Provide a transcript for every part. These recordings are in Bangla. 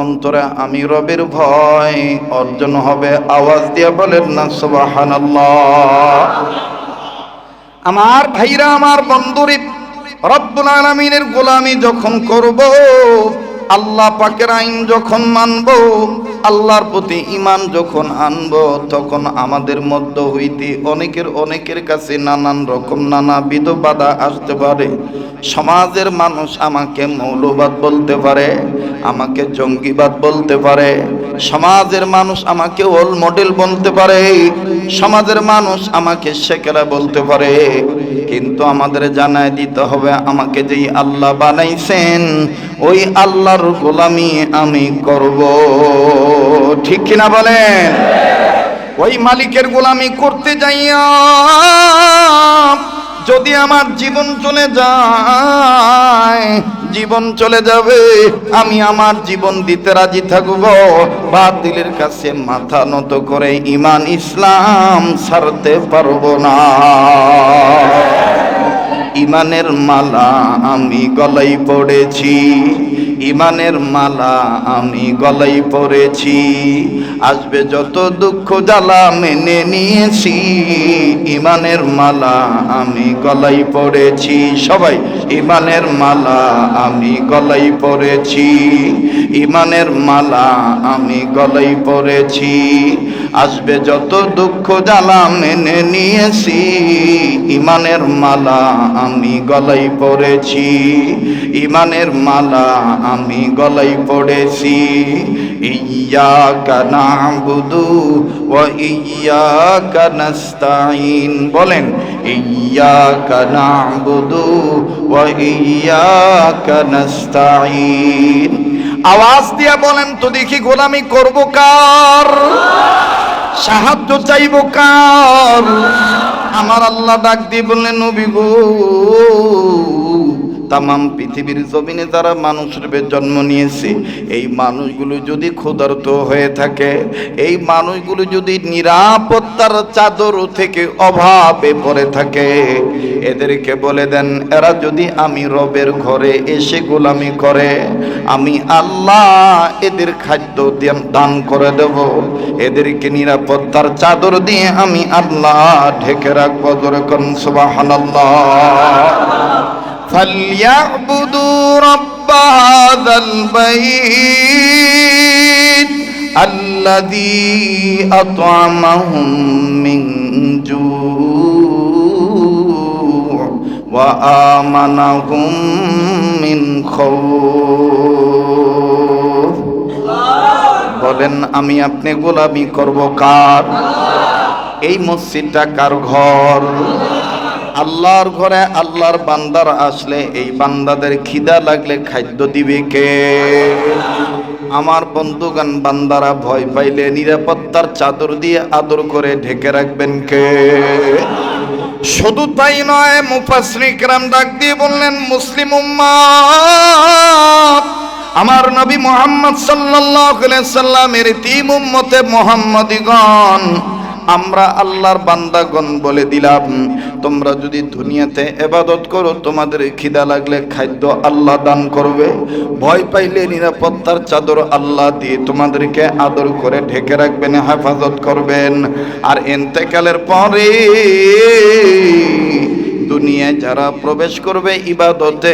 অন্তরে আমি রবের ভয় অর্জন হবে। আওয়াজ দিয়ে বলেন না সুবহানাল্লাহ। আমার ভাইরা, আমার বন্ধুরে, রব্বুল আলামিনের গোলামি যখন করব, আল্লাহ পাকের আইন যখন মানব, আল্লাহর প্রতি ঈমান যখন আনব, তখন আমাদের মধ্য হইতে অনেকের কাছে নানান রকম নানাবিধ বাধা আসতে পারে। সমাজের মানুষ আমাকে মৌলবাদ বলতে পারে, আমাকে জঙ্গিবাদ বলতে পারে, সমাজের মানুষ আমাকে ওল মডেল বলতে পারে, সমাজের মানুষ আমাকে শেখেরা বলতে পারে, কিন্তু আমাদের জানায় দিতে হবে আমাকে যেই আল্লাহ বানাইছেন ওই আল্লাহর গোলামি আমি করব। ঠিক কিনা বলেন? ওই মালিকের গোলামি করতে যাইয়া যদি আমার জীবন চলে যায়, জীবন চলে যাবে, আমি আমার জীবন দিতে রাজি থাকব, বাতিলের কাছে মাথা নত করে ঈমান ইসলাম ছাড়তে পারবো না। ঈমানের মালা আমি গলায় পড়েছি, ঈমানের মালা আমি গলায় পড়েছি, আসবে যত দুঃখ জ্বালা মেনে নিয়েছি, ঈমানের মালা আমি গলায় পড়েছি। সবাই ঈমানের মালা আমি গলায় পড়েছি, ঈমানের মালা আমি গলায় পড়েছি, আসবে যত দুঃখ জ্বালা মেনে নিয়েছি, ঈমানের মালা আমি গলায় পড়েছি, ঈমানের মালা আমি গলায় পড়েছি। ইয়্যাকা না'বুদু ওয়া ইয়্যাকা নাস্তাঈন। বলেন ইয়্যাকা না'বুদু ওয়া ইয়্যাকা নাস্তাঈন। আওয়াজ দিয়ে বলেন তো দেখি, গোলামি করব কার? সাহায্য চাইব কার? আমার আল্লাহ ডাক দিয়ে বললেন, নবী গো, তামাম পৃথিবীর জমিনে যারা মানুষের জন্ম নিয়েছে, এই মানুষগুলো যদি ক্ষুধার্ত হয়ে থাকে, এই মানুষগুলো যদি নিরাপত্তার চাদর থেকে অভাবে পড়ে থাকে, এদেরকে বলে দেন এরা যদি আমি রবের ঘরে এসে গোলামি করে, আমি আল্লাহ এদের খাদ্য দান করে দেব, এদেরকে নিরাপত্তার চাদর দিয়ে আমি আল্লাহ ঢেকে রাখবো। যেরকম সুবহানাল্লাহ। فليعبدوا رب هذا البيت الذي أطعمهم من جوع وآمنهم من خوف। বলেন আমি আপনি গোলামি করব কার? এই মসজিদটা কার ঘর? আল্লাহর ঘরে আল্লাহর বান্দার আসলে এই বান্দাদের খিদা লাগলে খাদ্য দিবে কে? আমার বন্ধুগান বান্দারা ভয় পাইলে নিরাপত্তার চাদর দিয়ে আদর করে ঢেকে রাখবেন কে? শুধু তাই নয়, মুফাসসিরিন কিরাম ডাক দিয়ে বললেন, মুসলিম উম্মাহ, আমার নবী মুহাম্মদ সাল্লাল্লাহু আলাইহি সাল্লামের তিন উম্মতে মুহাম্মাদিগণ, আমরা আল্লাহর বান্দাগণ বলে দিলাম, তোমরা যদি দুনিয়াতে ইবাদত করো, তোমাদের খিদা লাগলে খাদ্য আল্লাহ দান করবে, ভয় পাইলে নিরাপত্তার চাদর আল্লাহ দিয়ে তোমাদেরকে আদর করে ঢেকে রাখবেন, হেফাজত করবেন। আর ইন্তেকালের পরে দুনিয়ায় যারা প্রবেশ করবে ইবাদতে,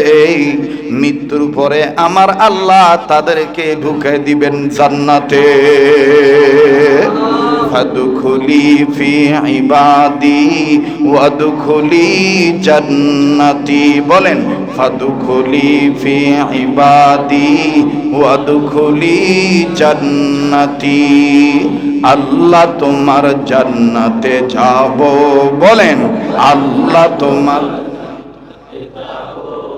মৃত্যুর পরে আমার আল্লাহ তাদেরকে ঢুকে দিবেন জান্নাতে। ফাদখুলি ফি ইবাদি ওয়াদখুলি জান্নাতি। বলেন ফাদখুলি ফি ইবাদি ওয়াদখুলি জান্নাতি। আল্লাহ তোমার জান্নাতে যাব। বলেন আল্লাহ তোমার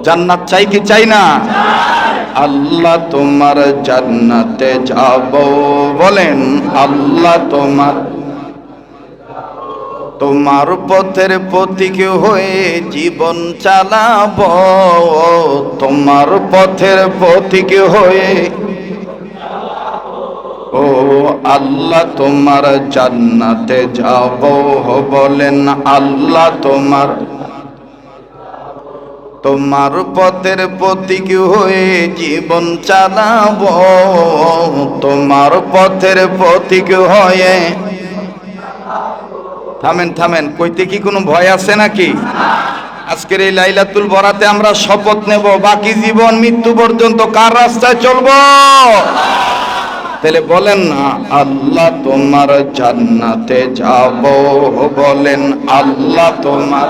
জান্নাত চাই কি চাই না? আল্লাহ তোমার জান্নাতে যাব। বলেন আল্লাহ তোমার পথের প্রতীক হয়ে জীবন চালাবো, তোমার পথের প্রতীক হয়ে। ও আল্লাহ তোমার জান্নাতে যাব। বলেন আল্লাহ তোমার তোমার পথের প্রতীক হয়ে জীবন চালাবো, তোমার পথের প্রতীক হয়ে। থামেন থামেন, কইতে কি কোনো ভয় আছে নাকি? আজকের এই লাইলাতুল বরাতে আমরা শপথ নেব বাকি জীবন মৃত্যু পর্যন্ত কার রাস্তায় চলবো। তাহলে বলেন না, আল্লাহ তোমার জান্নাতে যাব, বলেন আল্লাহ তোমার,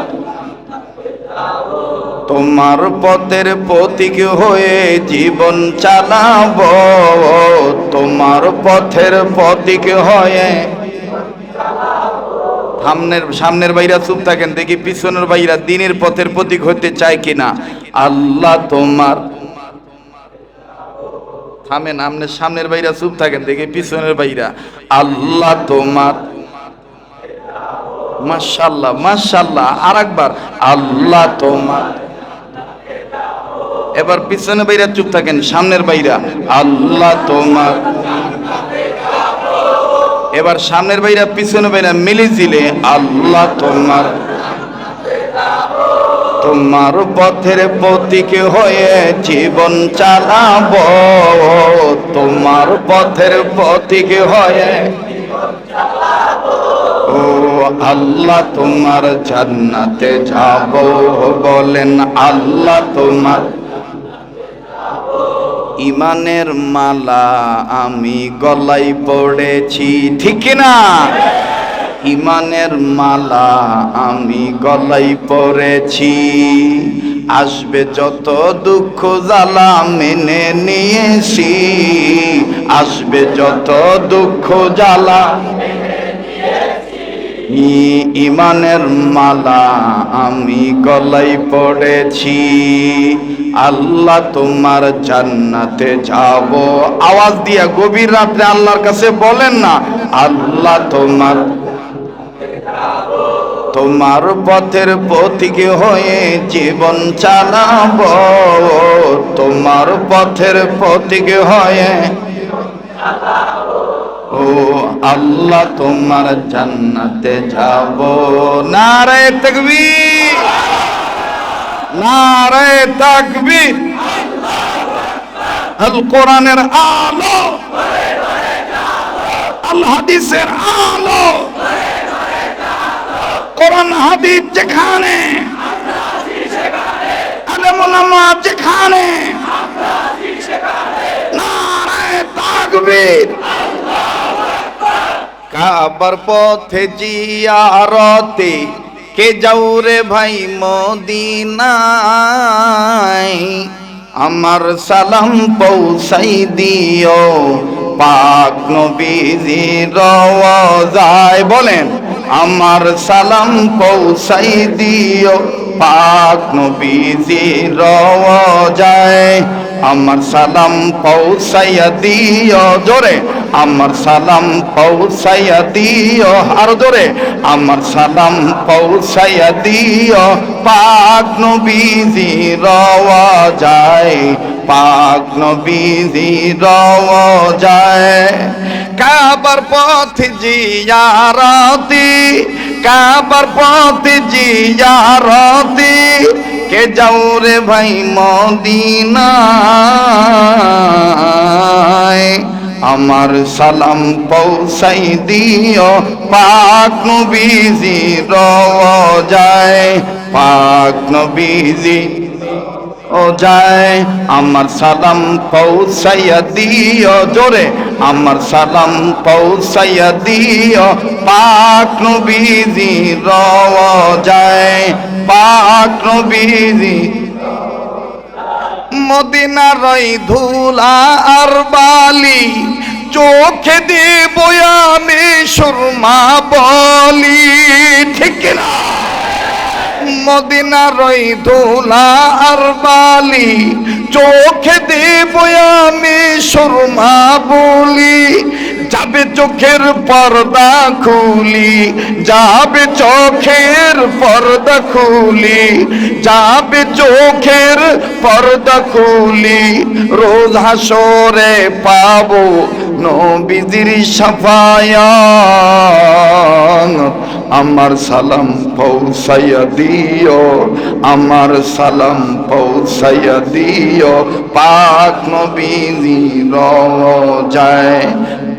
তোমার পথের প্রতীক হয়ে জীবন চালাবো, তোমার পথের প্রতীক হয়ে। সামনের বাইরা চুপ থাকেন, দেখি পিছনের বাইরা দিনের পথের প্রতীক হতে চায় কিনা। আল্লাহ তোমার, থামেন, আমনের সামনের বাইরা চুপ থাকেন, দেখি পিছনের বাইরা। আল্লাহ তোমার, মাশাআল্লাহ মাশাআল্লাহ, আরেকবার আল্লাহ তোমার। এবার পিছনের বাইরা চুপ থাকেন, সামনের বাইরা আল্লাহ তোমার। এবার সামনের বাইরা পিছনের বাইরা মিলে জিলে আল্লাহ তোমার, তোমার পথের প্রতীক হয়ে জীবন চালাবো, তোমার পথের প্রতীক হয়ে। ও আল্লাহ তোমার জান্নাতে যাব, বলেন আল্লাহ তোমার। ইমানের মালা আমি গলায় পড়েছি, ঠিক না? ইমানের মালা আমি গলায় পড়েছি, আসবে যত দুঃখ জ্বালা মেনে নিয়েছি, আসবে যত দুঃখ জ্বালা। ইমানের মালা আমি গলায় পড়েছি, আল্লাহ তোমার জান্নাতে যাব। আওয়াজ দিয়া গভীর রাত্রে আল্লাহর কাছে বলেন না, আল্লাহ তোমার, তোমার পথের প্রতীক হয়ে জীবন চালাবো, তোমার পথের প্রতীক হয়ে। ও আল্লাহ তোমার জান্নাতে যাব। নারে তাকবীর, নারে তাকবীর। আল কোরআনের আলো, আল হাদিসের আলো, কোরআন হাদিস যেখানে, আলেম ওলামা যেখানে, নারে তাকবীর। কাবার পথে জিয়ারতে কে যাও রে ভাই মদিনায়, আমার সালাম পৌঁছাই দিও পাক নবীজির রওজায়। বলেন আমার সালাম পৌঁছাই দিও পাক নবীজির রওজায়, আমার সালাম পৌঁছাইয়া দিও জোরে, আমার সালাম পৌঁছাইয়া দিও আর জোরে, আমার সালাম পৌঁছাইয়া দিও পাক নবীজির রওজায়, পাক নবীজির রওজায়। কাবার পথে জিয়ারতি, কাবার পথে জিয়ারতি কে যাও রে ভাই মদিনায়, আমার সালাম পৌঁছাই দিও পাক নবীজির রওজায়, পাক নবীজি ও যায়, আমার সালাম পৌঁছাইয়া দিও জোরে, আমার সালাম পৌঁছাইয়া দিও পাক নবীজির রওজায়, পাক নবীজি। মদিনার ধুলা আর বালি চোখে দেব আমি সুরমা বলি, ঠিক না? মদিনার ধুলা আর বালি চোখে দেব আমি সুরমা বলি, যাবে চোখের পর্দা খুলি, যাবে চোখের পর্দা খুলি, যাবে চোখের পর্দা খুলি, রোজ হাসরে পাবো নবীজির শাফায়াত, আমার সালাম পৌঁছাইয়া দিও, আমার সালাম পৌঁছাইয়া দিও পাক নবীজি রওজায়,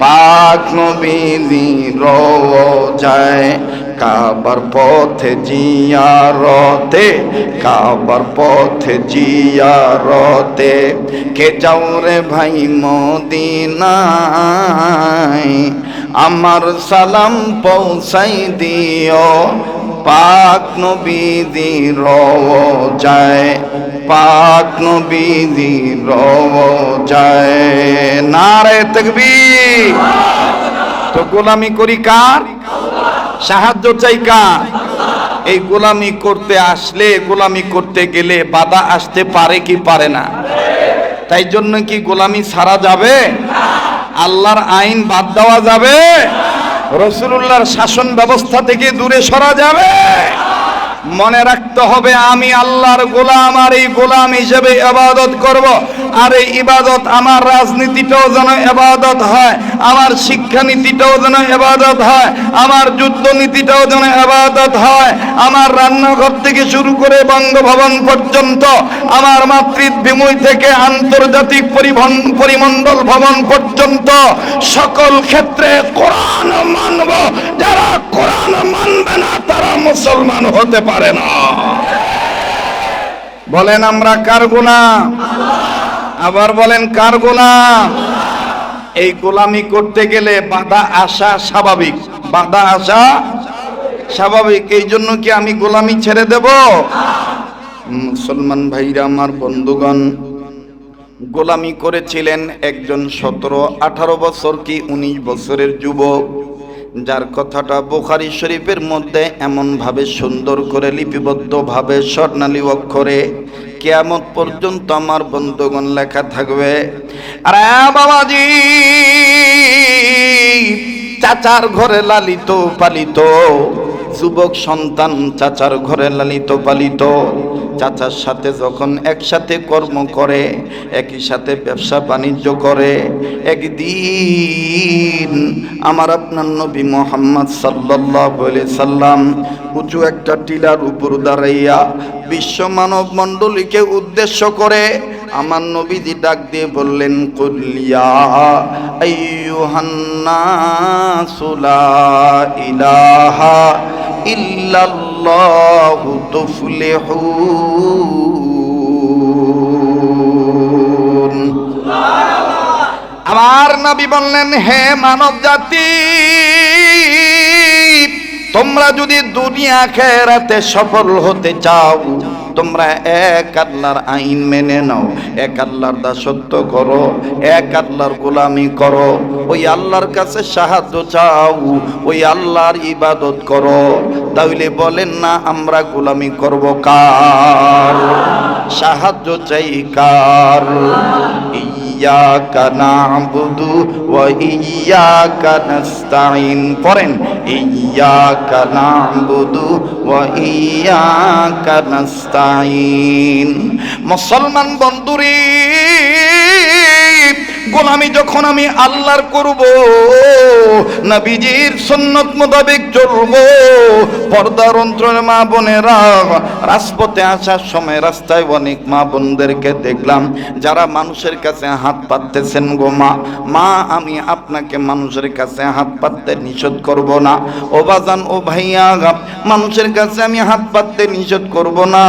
পাক নবীজি রওজায়। কাবার পথে জিয়ারতে, কাবার পথে জিয়ারতে, কে যাও রে ভাই মদিনায়, আমার সালাম পৌঁছাই দিও পাক নবীজি রওজায়, পাক নবীজি রওজায়। নারে তাকবীর। তো গোলামি করি কার? সাহায্য চাই কার? এই গোলামি করতে আসলে, গোলামি করতে গেলে বাধা আসতে পারে কি পারে না? তাই জন্য কি গোলামি ছাড়া যাবে? আল্লাহর আইন বাদ দেওয়া যাবে? রাসূলুল্লাহর শাসন ব্যবস্থা থেকে দূরে সরা যাবে? মনে রাখতে হবে আমি আল্লাহর গোলাম, আর এই গোলাম হিসেবে ইবাদত করব। আর এই ইবাদত আমার রাজনীতিটাও যেন ইবাদত হয়, আমার শিক্ষানীতিটাও যেন ইবাদত হয়, আমার যুদ্ধ নীতিটাও যেন ইবাদত হয়, আমার রান্নাঘর থেকে শুরু করে বঙ্গভবন পর্যন্ত, আমার মাতৃভূমি থেকে আন্তর্জাতিক পরিমণ্ডল ভবন পর্যন্ত সকল ক্ষেত্রে কোরআন মানব। যারা কোরআন মানবে না তারা মুসলমান হতে পারে না। বলেন আমরা কার গোলাম? আবার বলেন কার গোলাম? এই গোলামি করতে গেলে বাধা আসা স্বাভাবিক, বাধা আসা স্বাভাবিক। এই জন্য কি আমি গোলামি ছেড়ে দেব? মুসলমান ভাইরা আমার, বন্ধুগণ, গোলামি করেছিলেন একজন 17-18 বছর কি 19 বছরের যুবক, যার কথাটা বুখারী শরীফের মধ্যে এমন ভাবে সুন্দর করে লিপিবদ্ধ ভাবে স্বর্ণালী অক্ষরে কিয়ামত পর্যন্ত আমার বন্ধুগণ লেখা থাকবে। আরে বাবাজি, চাচার ঘরে লালিত পালিত যুবক সন্তান, চাচার ঘরে লালিত পালিত, চাচার সাথে যখন একসাথে কর্ম করে, একই সাথে ব্যবসা বাণিজ্য করে, একদিন আমার আপনার নবী মুহাম্মদ সাল্লাল্লাহু আলাইহি সাল্লাম উঁচু একটা টিলার উপর দাঁড়াইয়া বিশ্ব মানব মণ্ডলীকে উদ্দেশ্য করে আমার নবীজি ডাক দিয়ে বললেন, কুল ইয়া আইয়ুহান নাসু লা ইলাহা ইল্লাল্লাহু তুফলিহুন। আমার নবী বললেন, হে মানব জাতি, তোমরা যদি দুনিয়া আখিরাতে সফল হতে চাও, তোমরা এক আল্লাহর আইন মেনে নাও, এক আল্লাহর দাসত্ব করো, এক আল্লাহর গোলামি করো, ওই আল্লাহর কাছে সাহায্য চাও, ওই আল্লাহর ইবাদত করো। তাহলে বলেন না আমরা গোলামি করব কার? সাহায্য চাই কার? ইয়্যাকা না'বুদু ওয়া ইয়্যাকা নাস্তাঈন। পড়েন, ইয়্যাকা না'বুদু ওয়া ইয়্যাকা নাস্তাঈন। মুসলমান বন্ধুরে, গোলামি যখন আমি আল্লাহর করব, নবীজির সুন্নত মোতাবেক চলব, পর্দার অন্তরের মা বোনেরা, রাজপথে আসার সময় রাস্তায় অনেক মা বোনদেরকে দেখলাম যারা মানুষের কাছে হাত পাততেছেন। গো মা, মা আমি আপনাকে মানুষের কাছে হাত পাততে নিষেধ করব না। ও বাজান, ও ভাইয়া, মানুষের কাছে আমি হাত পাততে নিষেধ করব না,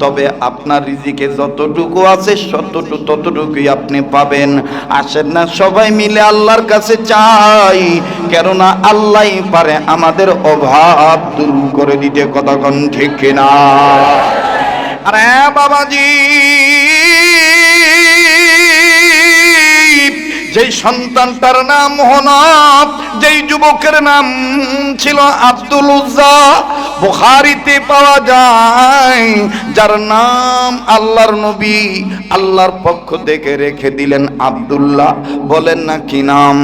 তবে আপনার রিজিকে যতটুকু আছে ততটুকুই আপনি পাবেন। আসেন না সবাই মিলে আল্লাহর কাছে চাই, কেননা আল্লাহই পারে আমাদের অভাব দূর করে দিতে। কতক্ষণ ঠিক কিনা? আরে বাবাজি, যেই সন্তানটার নাম হনফ, যেই যুবকের নাম ছিল আব্দুল উজ্জা, বুখারীতে পাওয়া যায়, যার নাম আল্লাহর নবী আল্লাহর পক্ষ থেকে রেখে দিলেন আব্দুল্লাহ। বলেন না কি নাম?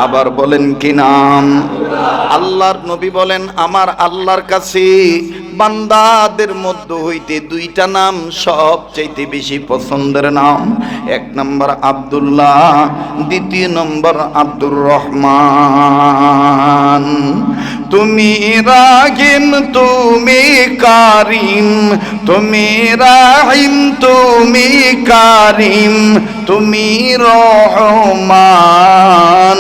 আবার বলেন কি নাম? আল্লাহর নবী বলেন, আমার আল্লাহর কাছে বান্দাদের মধ্যে হইতে দুইটা নাম সবচাইতে বেশি পছন্দের নাম। এক নম্বর আব্দুল্লাহ, দ্বিতীয় নম্বর আব্দুর রহমান। তুমি রাহিম তুমি কারিম, তুমি রাহিম তুমি কারিম, তুমি রহমান।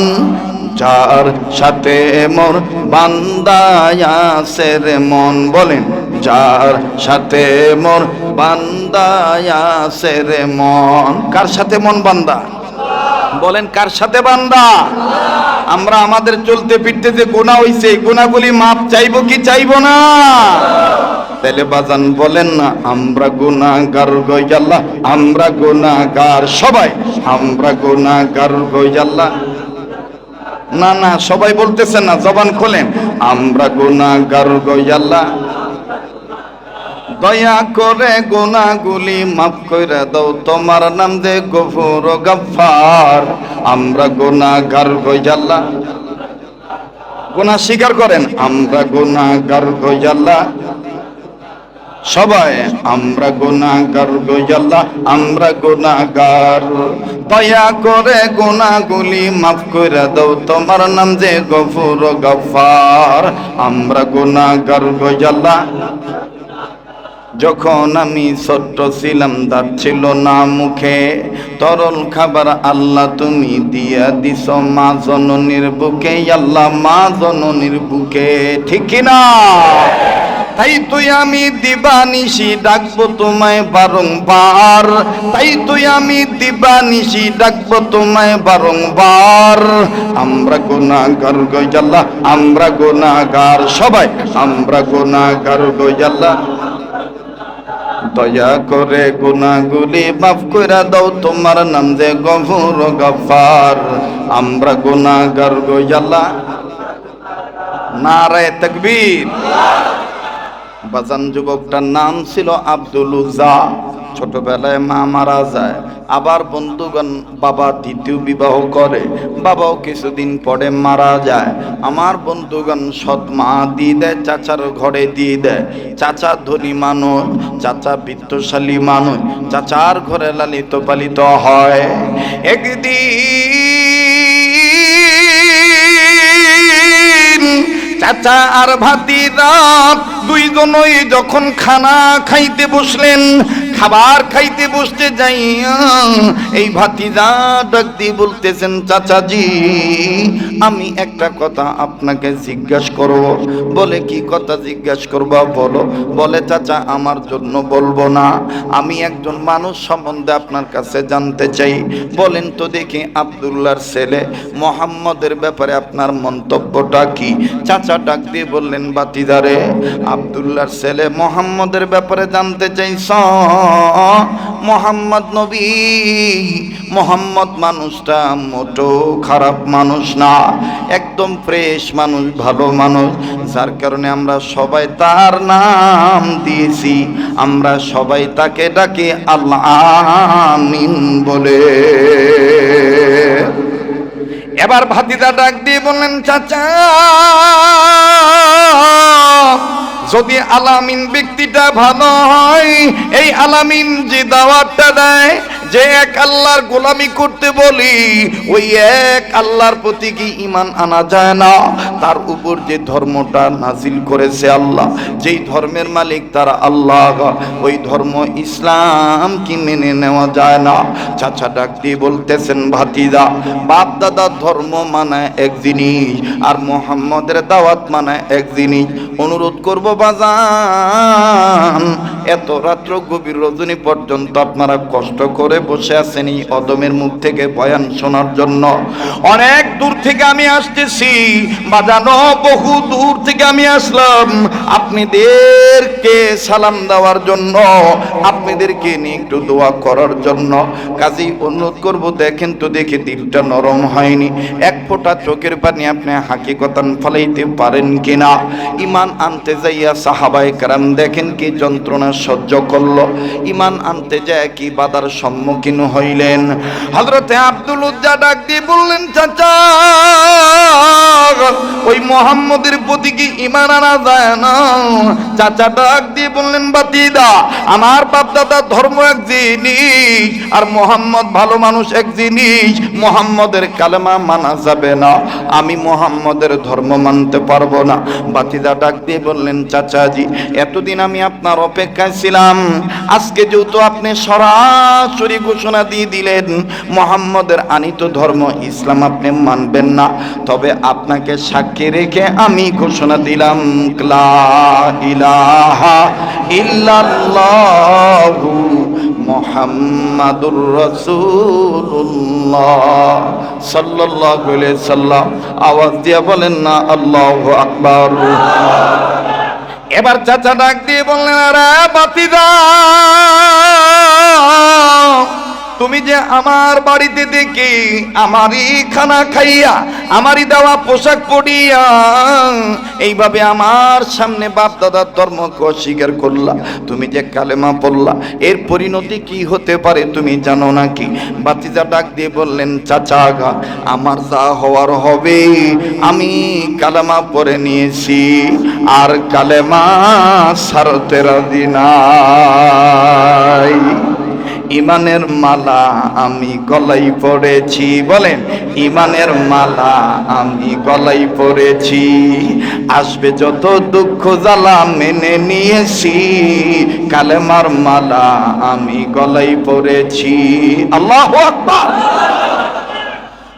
যার সাথে মোর বান্দায়াসের মন, বলেন যার সাথে মোর বান্দায়াসের মন। কার সাথে মন বান্দা? বলেন কার সাথে বান্দা? আমরা আমাদের চলতে ফিরতে যে গুনাহ হইছে, এই গুনাহগুলি মাপ চাইবো কি চাইবো না? তাহলে বাজান বলেন না, আমরা গুনাহগার গো আল্লাহ, আমরা গুনাহগার সবাই, আমরা গুনাহগার গো আল্লাহ। না না, সবাই বলতেছেন না, জবান খোলেন। আমরা গুনাহগার গো আল্লাহ, দয়া করে গুনাহগুলি মাফ কইরা দাও, তোমার নাম যে গফুর ও গফফার। আমরা গুনাহগার গো আল্লাহ, গুনাহ স্বীকার করেন। আমরা গুনাহগার গো আল্লাহ সবাই, আমরা গুনাহগার গো আল্লাহ, আমরা গুনাহগার। দয়া করে গুনাহগুলি মাফ কইরা দাও, তোমার নাম যে গফুর ও গফফার। আমরা গুনাহগার গো আল্লাহ। যখন আমি ছোট্ট ছিলাম, দাঁত ছিল না মুখে, তরল খাবার আল্লাহ তুমি দিয়া দিছ মা জননীর বুকে। আল্লাহ মা জননীর বুকে, ঠিক কিনা? তাই তুই আমি দিবানিশি ডাকবো তোমায় বারংবার, তাই তুই আমি দিবানিশি ডাকবো তোমায় বারংবার। আমরা গুনাহগার গো আল্লাহ, আমরা গুনাহগার সবাই, আমরা গুনাহগার গো আল্লাহ। দয়া করে গুনাহগুলি মাফ কইরা দাও, তোমার নাম যে গফুর ও গফফার। আমরা গুনাহগার গো আল্লাহ। নারে তাকবীর। বাজান যুবকটার নাম ছিল আব্দুল উজ্জা। ছোটবেলায় মা মারা যায়, আবার বন্ধুগণ বাবা দ্বিতীয় বিবাহ করে, বাবাও কিছুদিন পরে মারা যায়। আমার বন্ধুগণ সৎ মা দিয়ে দেয়, চাচার ঘরে দিয়ে দেয়। চাচা ধনী মানুষ, চাচা বিত্তশালী মানুষ, চাচার ঘরে লালিত পালিত হয়। একদিন চাচা আর ভাতিজা দুইজনই যখন খানা খাইতে বসলেন, খাবার খাইতে বসতে যাই এই ভাতিজা ডাক দিয়ে বলতেছেন, চাচাজি আমি একটা কথা আপনাকে জিজ্ঞাসা করব। বলে কি কথা জিজ্ঞাসা করবা বলো। বলে চাচা আমার জন্য বলবো না, আমি একজন মানুষ সম্বন্ধে আপনার কাছে জানতে চাই। বলেন তো দেখি আব্দুল্লাহর ছেলে মোহাম্মদের ব্যাপারে আপনার মন্তব্যটা কি? চাচা ডাক দিয়ে বললেন, ভাতিজারে আব্দুল্লাহর ছেলে মোহাম্মদের ব্যাপারে জানতে চাইছ? মোহাম্মদ নবী, মোহাম্মদ মানুষটা মোটো খারাপ মানুষ না, একদম ফ্রেশ মানুষ, ভালো মানুষ। যার কারণে আমরা সবাই তার নাম দিয়েছি, আমরা সবাই তাকে ডাকি আল্লাহ আমিন বলে। এবার ভাতিজা ডাক দিয়ে বললেন, চাচা যদি আলামিন ব্যক্তিটা ভালো হয়, এই আলামিন যে দাওয়াতটা দেয়, যে এক আল্লাহর গোলামি করতে বলি, ওই এক আল্লাহর প্রতি কি ঈমান আনা যায় না? তার উপর যে ধর্মটা নাজিল করেছে আল্লাহ, যেই ধর্মের মালিক তারা আল্লাহ, ওই ধর্ম ইসলাম কি মেনে নেওয়া যায় না? চাচা ডাক দিয়ে বলতেছেন, ভাতিজা বাপ দাদার ধর্ম মানে এক জিনিস, আর মুহাম্মদের দাওয়াত মানে এক জিনিস। অনুরোধ করব বাজান, এত রাত্র গভীর রজনী পর্যন্ত আপনারা কষ্ট করে বসে আছেন এই অদমের মুখ থেকে বয়ান শোনার জন্য। অনেক দূর থেকে আমি আসতেছি বাজানো, বহু দূর থেকে আমি আসলাম আপনাদেরকে সালাম দেওয়ার জন্য, আপনাদেরকে নিয়ে একটু দোয়া করার জন্য। কাজেই অনুরোধ করব, দেখেন তো দেখে দিলটা নরম হয়নি, এক ফোঁটা চোখের পানি আপনি হাকিকতান ফলাইতে পারেন কিনা? ঈমান আনতে যাইয়া সাহাবায়ে কেরাম দেখেন কি যন্ত্রণা সহ্য করলো, ঈমান আনতে যায় কি বাধার সম্মুখীন সম্মুখীন হইলেন। হযরতে আব্দুল উজ্জা ডাক দিয়ে বললেন, চাচা ওই মুহাম্মদের প্রতি কি ঈমান আনা যায় না? চাচা ডাক দিয়ে বললেন, বাতিদা আমার বাপ দাদার ধর্ম এক জিনিস আর মুহাম্মদ ভালো মানুষ এক জিনিস, মুহাম্মদের কালেমা মানা যাবে না, আমি মুহাম্মদের ধর্ম মানতে পারবো না। বাতিদা ডাক দিয়ে বললেন, চাচাজি এতদিন আমি আপনার অপেক্ষায় ছিলাম, আজকে যেহেতু আপনি সরাসরি ঘোষণা দিয়ে দিলেন মুহাম্মদের আনিত ধর্ম ইসলাম আপনি মানবেন না, তবে আপনাকে সাক্ষী রেখে আমি ঘোষণা দিলাম লা ইলাহা ইল্লাল্লাহু মুহাম্মাদুর রাসূলুল্লাহ সাল্লাল্লাহু আলাইহি সাল্লাম। আওয়াজ দিয়ে বলেন না আল্লাহু আকবার। এবার চাচা ডাক দিয়ে বললেন, আরে বাতিদা তুমি যে আমার বাড়িতে দেখি আমারই খানা খাইয়া আমারই দেওয়া পোশাক পরিয়া এইভাবে আমার সামনে বাপ দাদার ধর্মকে অস্বীকার করলা, তুমি যে কালেমা পড়লা, এর পরিণতি কি হতে পারে তুমি জানো নাকি? বাতিজা ডাক দিয়ে বললেন, চাচা আগা আমার যা হওয়ার হবে, আমি কালেমা পড়ে নিয়েছি আর কালেমা ছাড়তে রাজি নাই। ইমানের মালা আমি গলায় পড়েছি, বলেন ইমানের মালা আমি গলায় পড়েছি, আসবে যত দুঃখ জ্বালা মেনে নিয়েছি, কালেমার মালা আমি গলায় পড়েছি। আল্লাহু আকবার।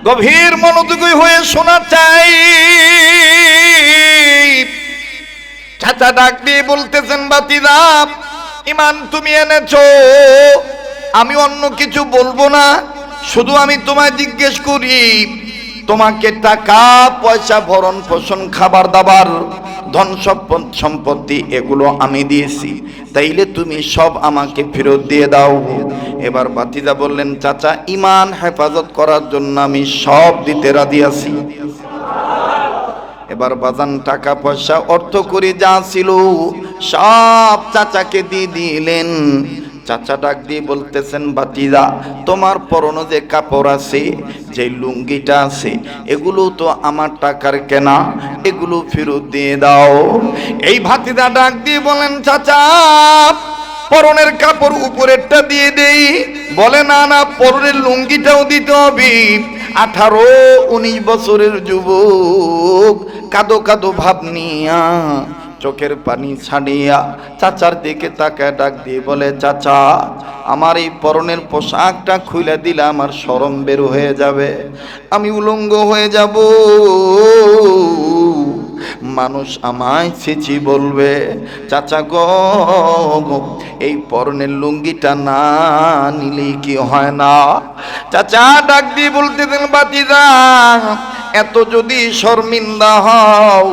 গভীর মনোযোগী হয়ে শোনা চাই। চাচা ডাক দিয়ে বলতেছেন, বাতিদা ইমান তুমি এনেছো, আমি অন্য কিছু বলবো না, শুধু আমি তোমায় জিজ্ঞেস করি, তোমাকে টাকা পয়সা ভরণ পোষণ খাবার দাবার ধন সম্পত্তি এগুলো আমি দিয়েছি, তাইলে তুমি সব আমাকে ফেরত দিয়ে দাও। এবার বাতিজা বললেন, চাচা ইমান হেফাজত করার জন্য আমি সব দিতে রাজি আছি। এবার বাজান টাকা পয়সা অর্থ করে যা ছিল সব চাচাকে দিয়ে দিলেন। চাচা ডাক দিয়ে বলতেছেন, ভাতিজা তোমার পরনে যে কাপড় আছে, যে লুঙ্গিটা আছে, এগুলো তো আমার টাকার কেনা, এগুলো ফেরত দিয়ে দাও। এই ভাতিজা ডাক দিয়ে বলেন, চাচা পরনের কাপড় উপরেরটা দিয়ে দেই। বলে না না, পরনের লুঙ্গিটাও দিতে হবে। 18-19 বছরের যুবক কাদো কাদো ভাব নিয়া চোখের পানি ছাড়িয়া চাচার দিকে তাকায় ডাক দিয়ে বলে, চাচা আমার এই পরনের পোশাকটা খুলে দিলে আমার শরম বের হয়ে যাবে, আমি উলঙ্গ হয়ে যাব, মানুষ আমায় ছিছি বলবে। চাচা গো, এই পরনের লুঙ্গিটা না নিলেই কি হয় না? চাচা ডাক দিয়ে বলতে দেন, বাতিজা এত যদি শর্মিন্দা হও,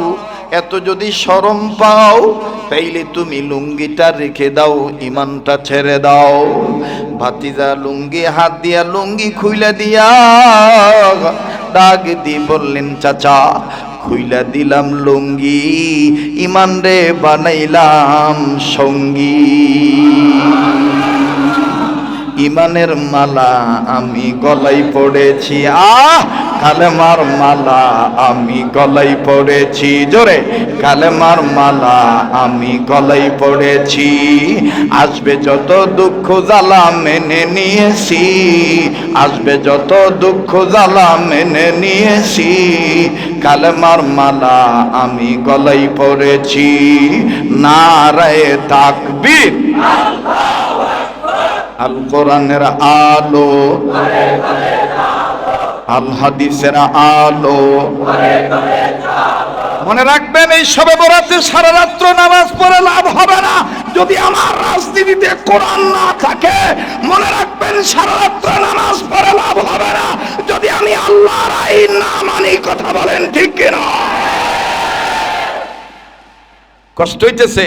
এত যদি শরম পাও, তাইলে তুমি লুঙ্গিটা রেখে দাও, ইমানটা ছেড়ে দাও। ভাতিজা লুঙ্গি হাত দিয়া লুঙ্গি খুইলা দিয়া ডাক দিয়ে বললেন, চাচা খুইলা দিলাম লুঙ্গি, ইমান রে বানাইলাম সঙ্গী। ইমানের মালা আমি গলায় পড়েছি, কালেমার মালা আমি গলায় পড়েছি, জোরে কালেমার মালা আমি গলায় পড়েছি, আসবে যত দুঃখ জ্বালা মেনে নিয়েছি, আসবে যত দুঃখ জ্বালা মেনে নিয়েছি, কালেমার মালা আমি গলায় পড়েছি। নারায়ে তাকবীর, আল কোরআনের আলো, আল হাদিসের আলো। মনে রাখবেন, এই শবে বরাতে সারা রাত্র নামাজ পড়ে লাভ হবে না যদি আমার রাজনীতিতে কোরআন না থাকে। মনে রাখবেন, সারা রাত্র নামাজ পড়ে লাভ হবে না যদি আমি আল্লাহর আইন না মানি। কথা বলেন ঠিক কিনা? কষ্ট হইতেছে?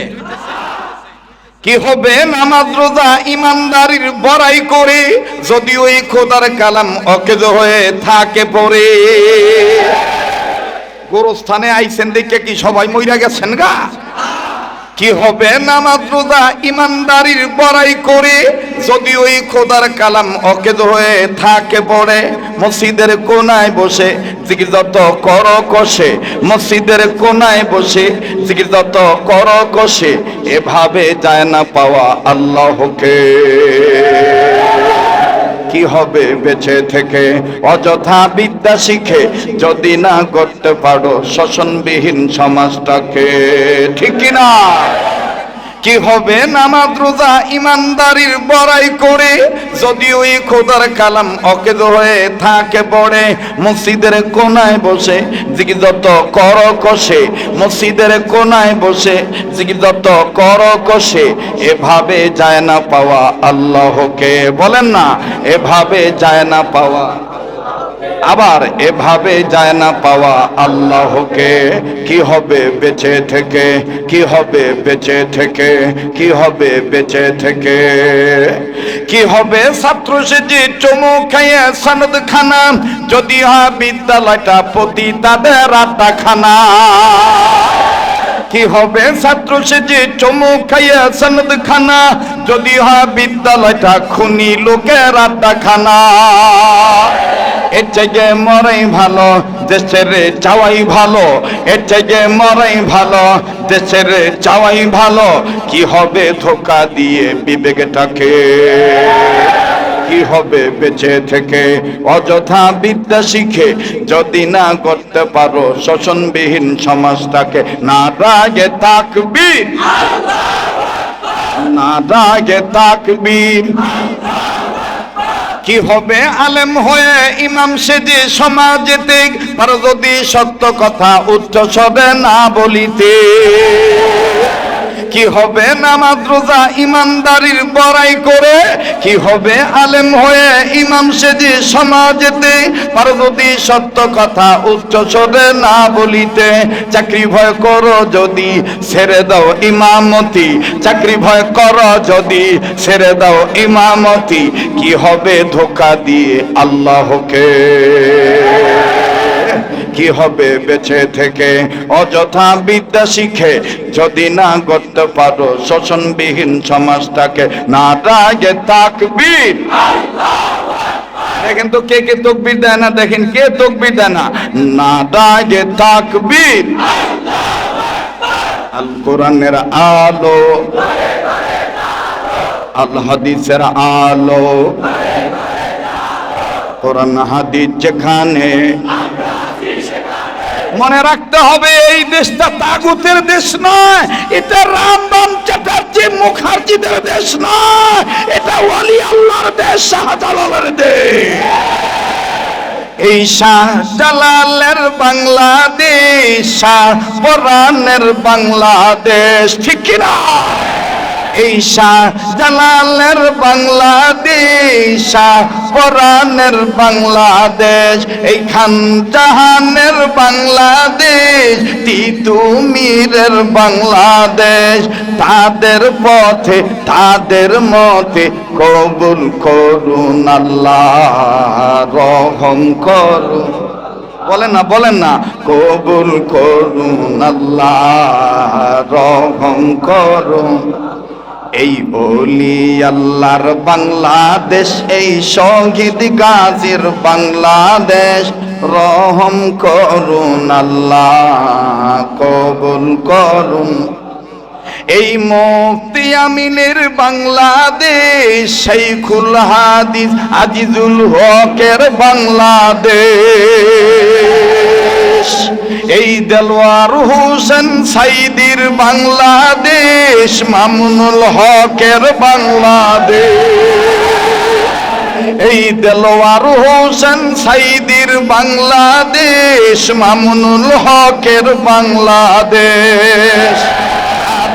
কি হবে নামাজ রোজা ইমানদারির বড়াই করে যদি ওই খোদার কালাম অকেজ হয়ে থাকে পড়ে? গোরস্থানে আইছেন দেখে কি সবাই মইরা গেছেন গা? কি হবে নামাজ রোজা ইমানদারির বড়াই করে যদি ওই খোদার কালাম অকেদ হয়ে থাকে পড়ে, মসজিদের কোনায় বসে জিকির যত কর কষে, মসজিদের কোনায় বসে জিকির যত কর কষে, এভাবে যায় না পাওয়া আল্লাহকে। কি হবে বেঁচে থেকে অযথা বিদ্যা শিখে, যদি না করতে পারো শোষণবিহীন সমাজটাকে, ঠিক কিনা? কি হবে নামাজ রোজা ইমানদারির বড়াই করে, যদি ওই খোদার কালাম অকেদ হয়ে থাকে পড়ে, মসজিদের কোনায় বসে জিকির যত কর কষে, মসজিদের কোনায় বসে জিকির যত কর কষে, এভাবে যায় না পাওয়া আল্লাহকে। বলেন না, এভাবে যায় না পাওয়া, আবার এভাবে যায় না পাওয়া আল্লাহকে। কি হবে বেঁচে থেকে, কি হবে বেঁচে থেকে, কি হবে বেঁচে থেকে? কি হবে ছাত্র সেজে চুমু খাইয়ে সনদ খানা, যদি হয় বিদ্যালয়টা প্রতি তাদের আড্ডা খানা। কি হবে ছাত্র সেজে চুমু খাইয়ে সনদ খানা, যদি হয় বিদ্যালয়টা খুনি লোকের আড্ডা খানা। এর থেকে মরাই ভালো, দেশের চাওয়াই ভালো, এর থেকে মরাই ভালো, দেশের চাওয়াই ভালো। কি হবে ধোকা দিয়ে বিবেকটাকে, কি হবে বেঁচে থেকে অযথা বিদ্যা শিখে, যদি না করতে পারো শোষণবিহীন সমাজটাকে। নারায়ে তাকবীর, নারায়ে তাকবীর। কি হবে আলেম হয়ে ইমাম সেজে সমাজেতে, আর যদি সত্য কথা উচ্চ স্বরে না বলিতে। কি হবে নামাজ রোজা ইমানদারির বড়াই করে, কি হবে আলেম হয়ে ইমাম সেজে সমাজেতে, আর যদি সত্য কথা উচ্চ স্বরে না বলিতে। চাকরি ভয় করো যদি ছেড়ে দাও ইমামতি, চাকরি ভয় করো যদি ছেড়ে দাও ইমামতি। কি হবে ধোকা দিয়ে আল্লাহকে, কি হবে বেঁচে থেকে অযথা বিদ্যা শিখে, যদি না করতে পারো শোষণবিহীন সমাজটাকে। নারায়ে তাকবীর। দেখেন তো কে কে তাকবীর দেয় না, দেখেন কে তাকবীর দেয় না। নারায়ে তাকবীর। আল কোরআনের আলো, আল হাদিসের আলো, কোরআন হাদিস যেখানে। মনে রাখতে হবে এই দেশটা তাগুতের দেশ নয়, এটা রামবাম চ্যাটার্জি মুখার্জিদের দেশ নয়, এটা ওয়ালি আল্লাহর দেশ, শাহজালালের দেশ। এই শাহজালালের বাংলাদেশ, শাহপরানের বাংলাদেশ, ঠিক কিনা? এই শাহজালালের বাংলাদেশ, শাহপরানের বাংলাদেশ, এই খান জাহানের বাংলাদেশ, তিতুমিরের বাংলাদেশ। তাদের পথে তাদের মতে কবুল করুন আল্লাহ, রহম করুন। বলেন না, বলেন না, কবুল করুন আল্লাহ, রহম করুন। এই ওলি আল্লাহর বাংলাদেশ, এই শহীদ গাজীর বাংলাদেশ, রহম করুন আল্লাহ, কবুল করুন। এই মুফতি আমিনের বাংলাদেশ, শাইখুল হাদিস আজিজুল হকের বাংলাদেশ, এই দেলওয়ার হোসেন সাইদির বাংলাদেশ, মামুনুল হকের বাংলাদেশ, এই দেলওয়ার হোসেন সাইদির বাংলাদেশ, মামুনুল হকের বাংলাদেশ।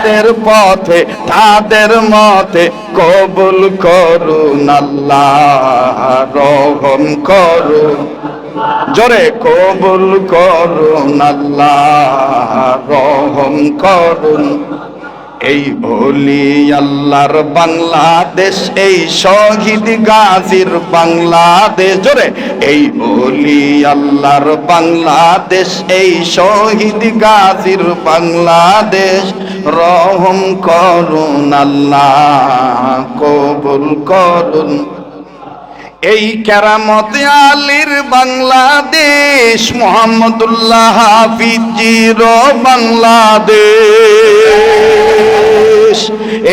তাদের পথে তাদের মতে কবুল করুন আল্লাহ, রহম করুন। জোরে কবুল করুন আল্লাহ, রহম করুন। এই ওলি আল্লাহর বাংলাদেশ, এই শহীদ গাজীর বাংলাদেশ, জোরে এই ওলি আল্লাহর বাংলাদেশ, এই শহীদ গাজীর বাংলাদেশ। রহম করুন আল্লাহ, কবুল করুন এই কেরামত আলীর বাংলাদেশ, মোহাম্মদুল্লাহ হাফিজির বাংলাদেশ।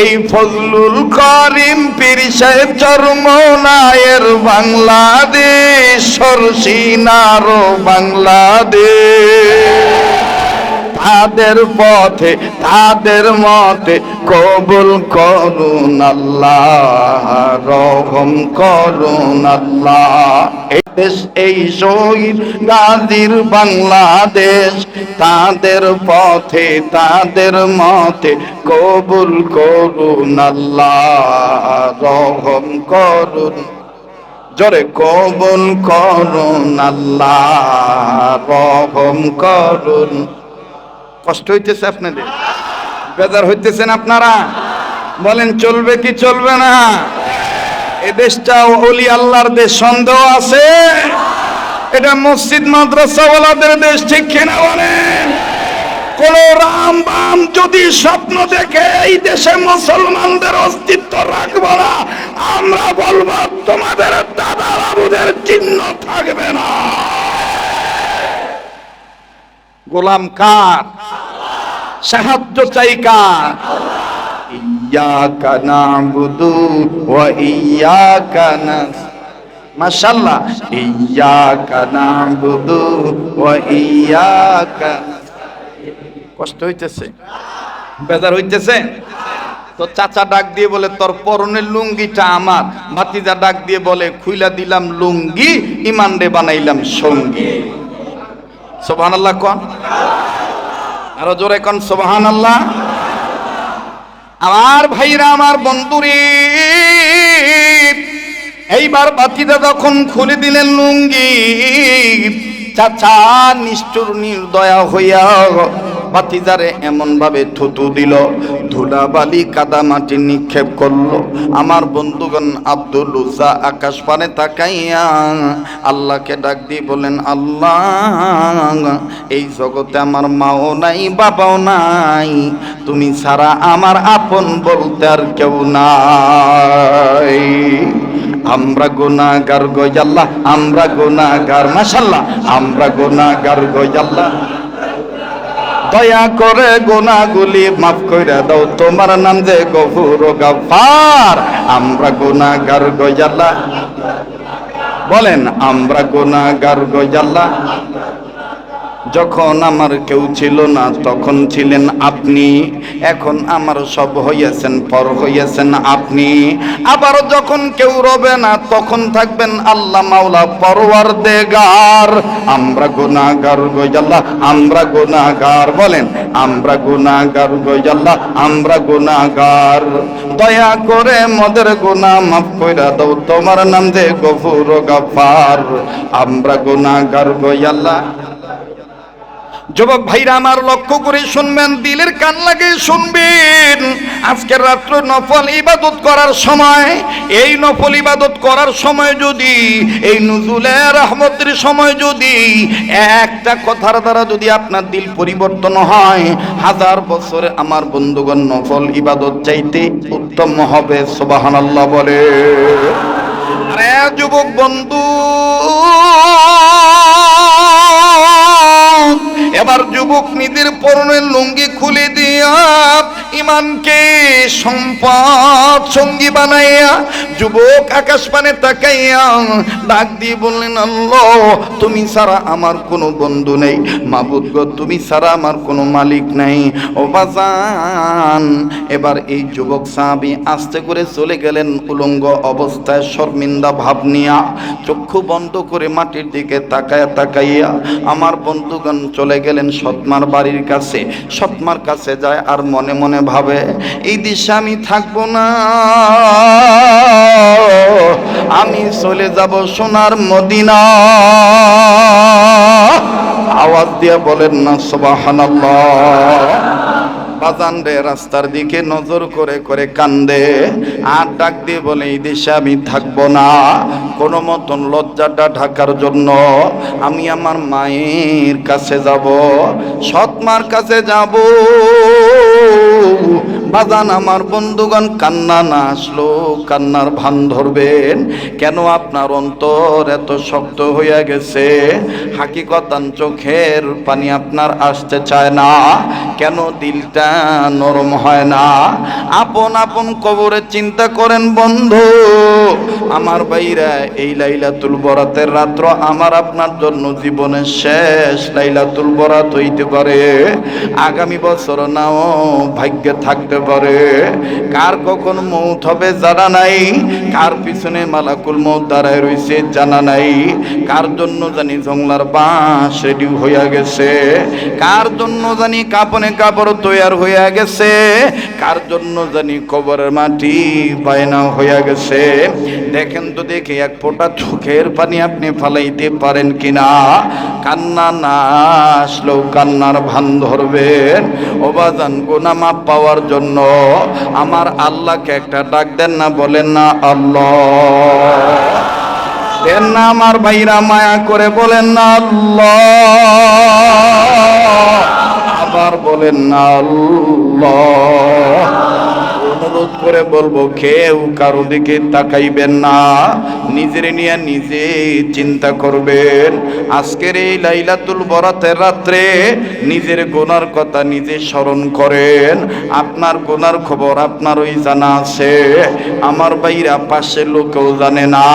এই ফজলুল করিম পীর সাহেব চরমনায়ের বাংলাদেশ, সরসিনার বাংলাদেশ। তাদের পথে তাদের মতে কবুল করুন আল্লাহ, রহম করুন আল্লাহ। এই দেশ এই শহীদ গাজীর বাংলাদেশ, তাদের পথে তাদের মতে কবুল করুন আল্লাহ, রহম করুন, জোরে কবুল করুন আল্লাহ, রহম করুন। কষ্ট হইতেছে আপনাদের, বেজার হইতেছেন আপনারা? বলেন চলবে কি চলবে না? এ দেশটা ওলি আল্লাহর দেশ, সন্দেহ আছে? এটা মসজিদ মাদ্রাসাওয়ালাদের দেশ, ঠিক কিনা বলেন? কোন রাম বাম যদি স্বপ্ন দেখে এই দেশে মুসলমানদের অস্তিত্ব রাখবো না, আমরা বলবো তোমাদের দাদা বাবুদের চিহ্ন থাকবে না। গোলাম কার? সাহায্য চাই কার? ইয়্যাকা না'বুদু ওয়া ইয়্যাকা নাস্তাঈন। মাশাআল্লাহ, ইয়্যাকা না'বুদু ওয়া ইয়্যাকা নাস্তাঈন। কষ্ট হইতেছে, বেজার হইতেছে তো? চাচা ডাক দিয়ে বলে তোর পরনের লুঙ্গিটা আমার। ভাতিজা ডাক দিয়ে বলে খুইলা দিলাম লুঙ্গি, ইমান রে বানাইলাম সঙ্গী। সুবহানাল্লাহ কোন, আরো জোরে কোন সুবহানাল্লাহ। আমার ভাইরা, আমার বন্ধুরে, এইবার ভাতিজা যখন খুলে দিলেন লুঙ্গি, চাচা নিষ্ঠুর নির্দয়া হইয়া ভাতিজারে এমন ভাবে থুতু দিল, ধুলা বালি কাদা মাটি নিক্ষেপ করলো। আমার বন্ধুগণ, আব্দুল উজ্জা আকাশ পানে তাকাইয়া আল্লাহকে ডাক দিয়ে বলেন, আল্লাহ এই জগতে আমার মাও নাই বাবাও নাই, তুমি ছাড়া আমার আপন বলতে আর কেউ নাই। আমরা গুনাহগার গো আল্লাহ, আমরা গুনাহগার। মাশাআল্লাহ, আমরা গুনাহগার গো আল্লাহ, দয়া করে গুনাহগুলি মাফ কইরা দাও, তোমার নাম যে গফুর ও গফফার। আমরা গুনাহগার গো আল্লাহ, বলেন আমরা গুনাহগার গো আল্লাহ। যখন আমার কেউ ছিল না তখন ছিলেন আপনি, এখন আমার সব হইয়াছেন, পর হইয়াছেন আপনি। আবার যখন কেউ রবে না তখন থাকবেন আল্লাহ মাওলা পরওয়ারদিগার। আমরা গুনাহগার গো আল্লাহ, আমরা গুনাহগার। বলেন আমরা গুনাহগার গো আল্লাহ, আমরা গুনাহগার। দয়া করে মোদের গুনাহ মাফ কইরা দাও, তোমার নাম যে গফুর ও গফফার। আমরা গুনাহগার গো আল্লাহ। যুবক ভাইরা আমার, লক্ষ্য করে শুনবেন, দিলের কান লাগিয়ে শুনবেন। আজকের রাত্র নফল ইবাদত করার সময়, এই নফল ইবাদত করার সময় যদি, এই নুজুলে রহমতের সময় যদি একটা কথার দ্বারা যদি আপনার দিল পরিবর্তন হয়, 1000 বছরে আমার বন্ধুগণ নফল ইবাদত চাইতে উত্তম হবে। সুবহানাল্লাহ বলে। আরে যুবক বন্ধু, এবার যুবক নিজের পরনের লুঙ্গি খুলে দিয়া ইমানকে সম্পদ সঙ্গী বানাইয়া যুবক আকাশ পানে তাকাইয়া ডাক দিয়ে বললেন, আল্লাহ তুমি ছাড়া আমার কোনো বন্ধু নেই, মাবুদ গো তুমি ছাড়া আমার কোনো মালিক নাই। ও বাজান, এবার এই যুবক সাহাবী আস্তে করে চলে গেলেন উলঙ্গ অবস্থায়, শর্মিন্দা ভাব নিয়া, চক্ষু বন্ধ করে মাটির দিকে তাকায়া তাকাইয়া আমার বন্ধুগণ চলে গেলেন সৎমার বাড়ির কাছে। সৎমার কাছে যায় আর মনে মনে ভাবে, এই দেশে আমি থাকবো না, আমি চলে যাব সোনার মদিনা। আওয়াজ দিয়ে বলেন না সুবহানাল্লাহ। বাজান রে রাস্তার দিকে নজর করে করে কান্দে আর ডাক দিয়ে বলে এই দেশে আমি থাকবো না। কোনো মতন লজ্জাটা ঢাকার জন্য আমি আমার মায়ের কাছে যাব, সৎ মার কাছে যাব। বাজান আমার বন্ধুগণ, কান্না না আসলো কান্নার ভান ধরবেন কেন? আপনার অন্তর এত শক্ত হইয়া গেছে, হাকিকতান চোখের পানি আপনার আসতে চায় না কেন? দিলটা নরম হয় না? আপন আপন কবরে চিন্তা করেন বন্ধু আমার ভাইরা। এই লাইলাতুল বরাতের রাত্র আমার আপনার জন্য জীবনের শেষ লাইলাতুল বরাত হইতে পারে, আগামী বছর নাও ভাগ্যে থাকতে পারে। কার কখন মৌত হবে জানা নাই, কার পিছনে মালাকুল মৌত দাঁড়ায় রয়েছে জানা নাই, কার জন্য জানি জংলার বাঁশ রেডি হইয়া গেছে, কার জন্য জানি কাপনে কাপড় তৈয়ার হইয়া গেছে, কার জন্য জানি কবরের মাটি বায়না হইয়া গেছে। দেখেন তো দেখে এক ফোঁটা চোখের পানি আপনি ফালাইতে পারেন কিনা? কান্না না আসলেও কান্নার ভান ধরবেন। ওবাজান গুনাহ মাপ পাওয়ার জন্য আমার আল্লাহকে একটা ডাক দেন না, বলেন না আল্লাহ, দেন না আমার ভাইরা মায়া করে বলেন না আল্লাহ, আবার বলেন না আল্লাহ। অনুরোধ করে বলবো কেউ কারো দিকে তাকাইবেন না, নিজের নিয়ে নিজে চিন্তা করবেন। আজকের এই লাইলাতুল বরাতের রাত্রে নিজের গুনার কথা নিজে স্মরণ করেন। আপনার গুনার খবর আপনারই জানা আছে, আমার ভাইরা পাশের লোকেও জানে না।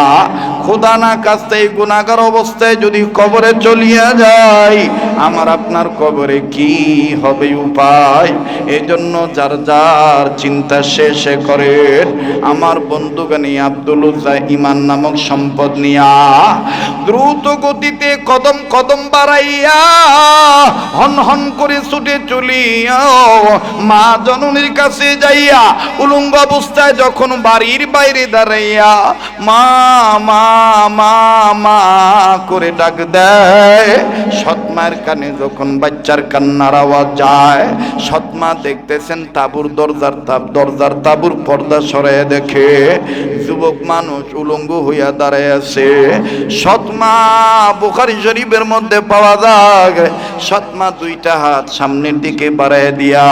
খোদা না কাস্তে এই গুনাহগার অবস্থায় যদি কবরে চলিয়া যায়, আমার আপনার কবরে কি হবে উপায়? এজন্য যার যার চিন্তা শেষে করেন। আমার বন্ধুগানি আব্দুল উজ্জা ইমান নামক সম্পদ নিয়া দ্রুত গতিতে কদম কদম বাড়াইয়া হন হন করে ছুটে চলিয়া মা জননীর কাছে যাইয়া উলঙ্গ অবস্থায় যখন বাড়ির বাইরে দাঁড়াইয়া মা মা মা মা করে ডাক দেয়, সৎমার কানে যখন বাচ্চার কান্নার আওয়াজ যায়, সৎমা দেখতেছেন তাবুর দরজার তাবুর পর্দা সরাইয়া দেখে যুবক মানুষ উলঙ্গ হইয়া দাঁড়ায় আছে। সৎমা বুখারী শরীফের মধ্যে পাওয়া যায়, সৎমা দুইটা হাত সামনের দিকে বাড়াইয়া দিয়া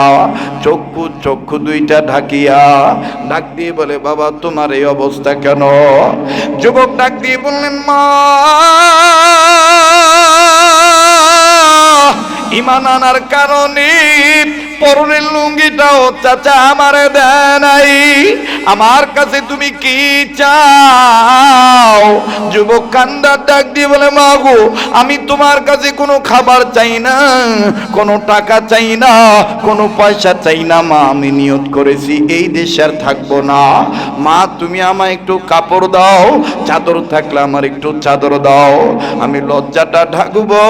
চক্ষু দুইটা ঢাকিয়া ডাক দিয়ে বলে, বাবা তোমার এই অবস্থা কেন? যুবক ডাক দিয়ে বললেন, মা ঈমান আনার কারণে পরনের লুঙ্গিটাও চাচা আমারে দেয় নাই, আমার কাছে তুমি কি চাও? যুবক কান্দার ডাক দিয়ে বলে, মা গো আমি তোমার কাছে কোনো খাবার চাই না, কোনো টাকা চাই না, কোনো পয়সা চাই না মা, আমি নিয়ত করেছি এই দেশে আর থাকবো না। মা তুমি আমায় একটু কাপড় দাও, চাদর থাকলে আমার একটু চাদর দাও, আমি লজ্জাটা ঢাকবো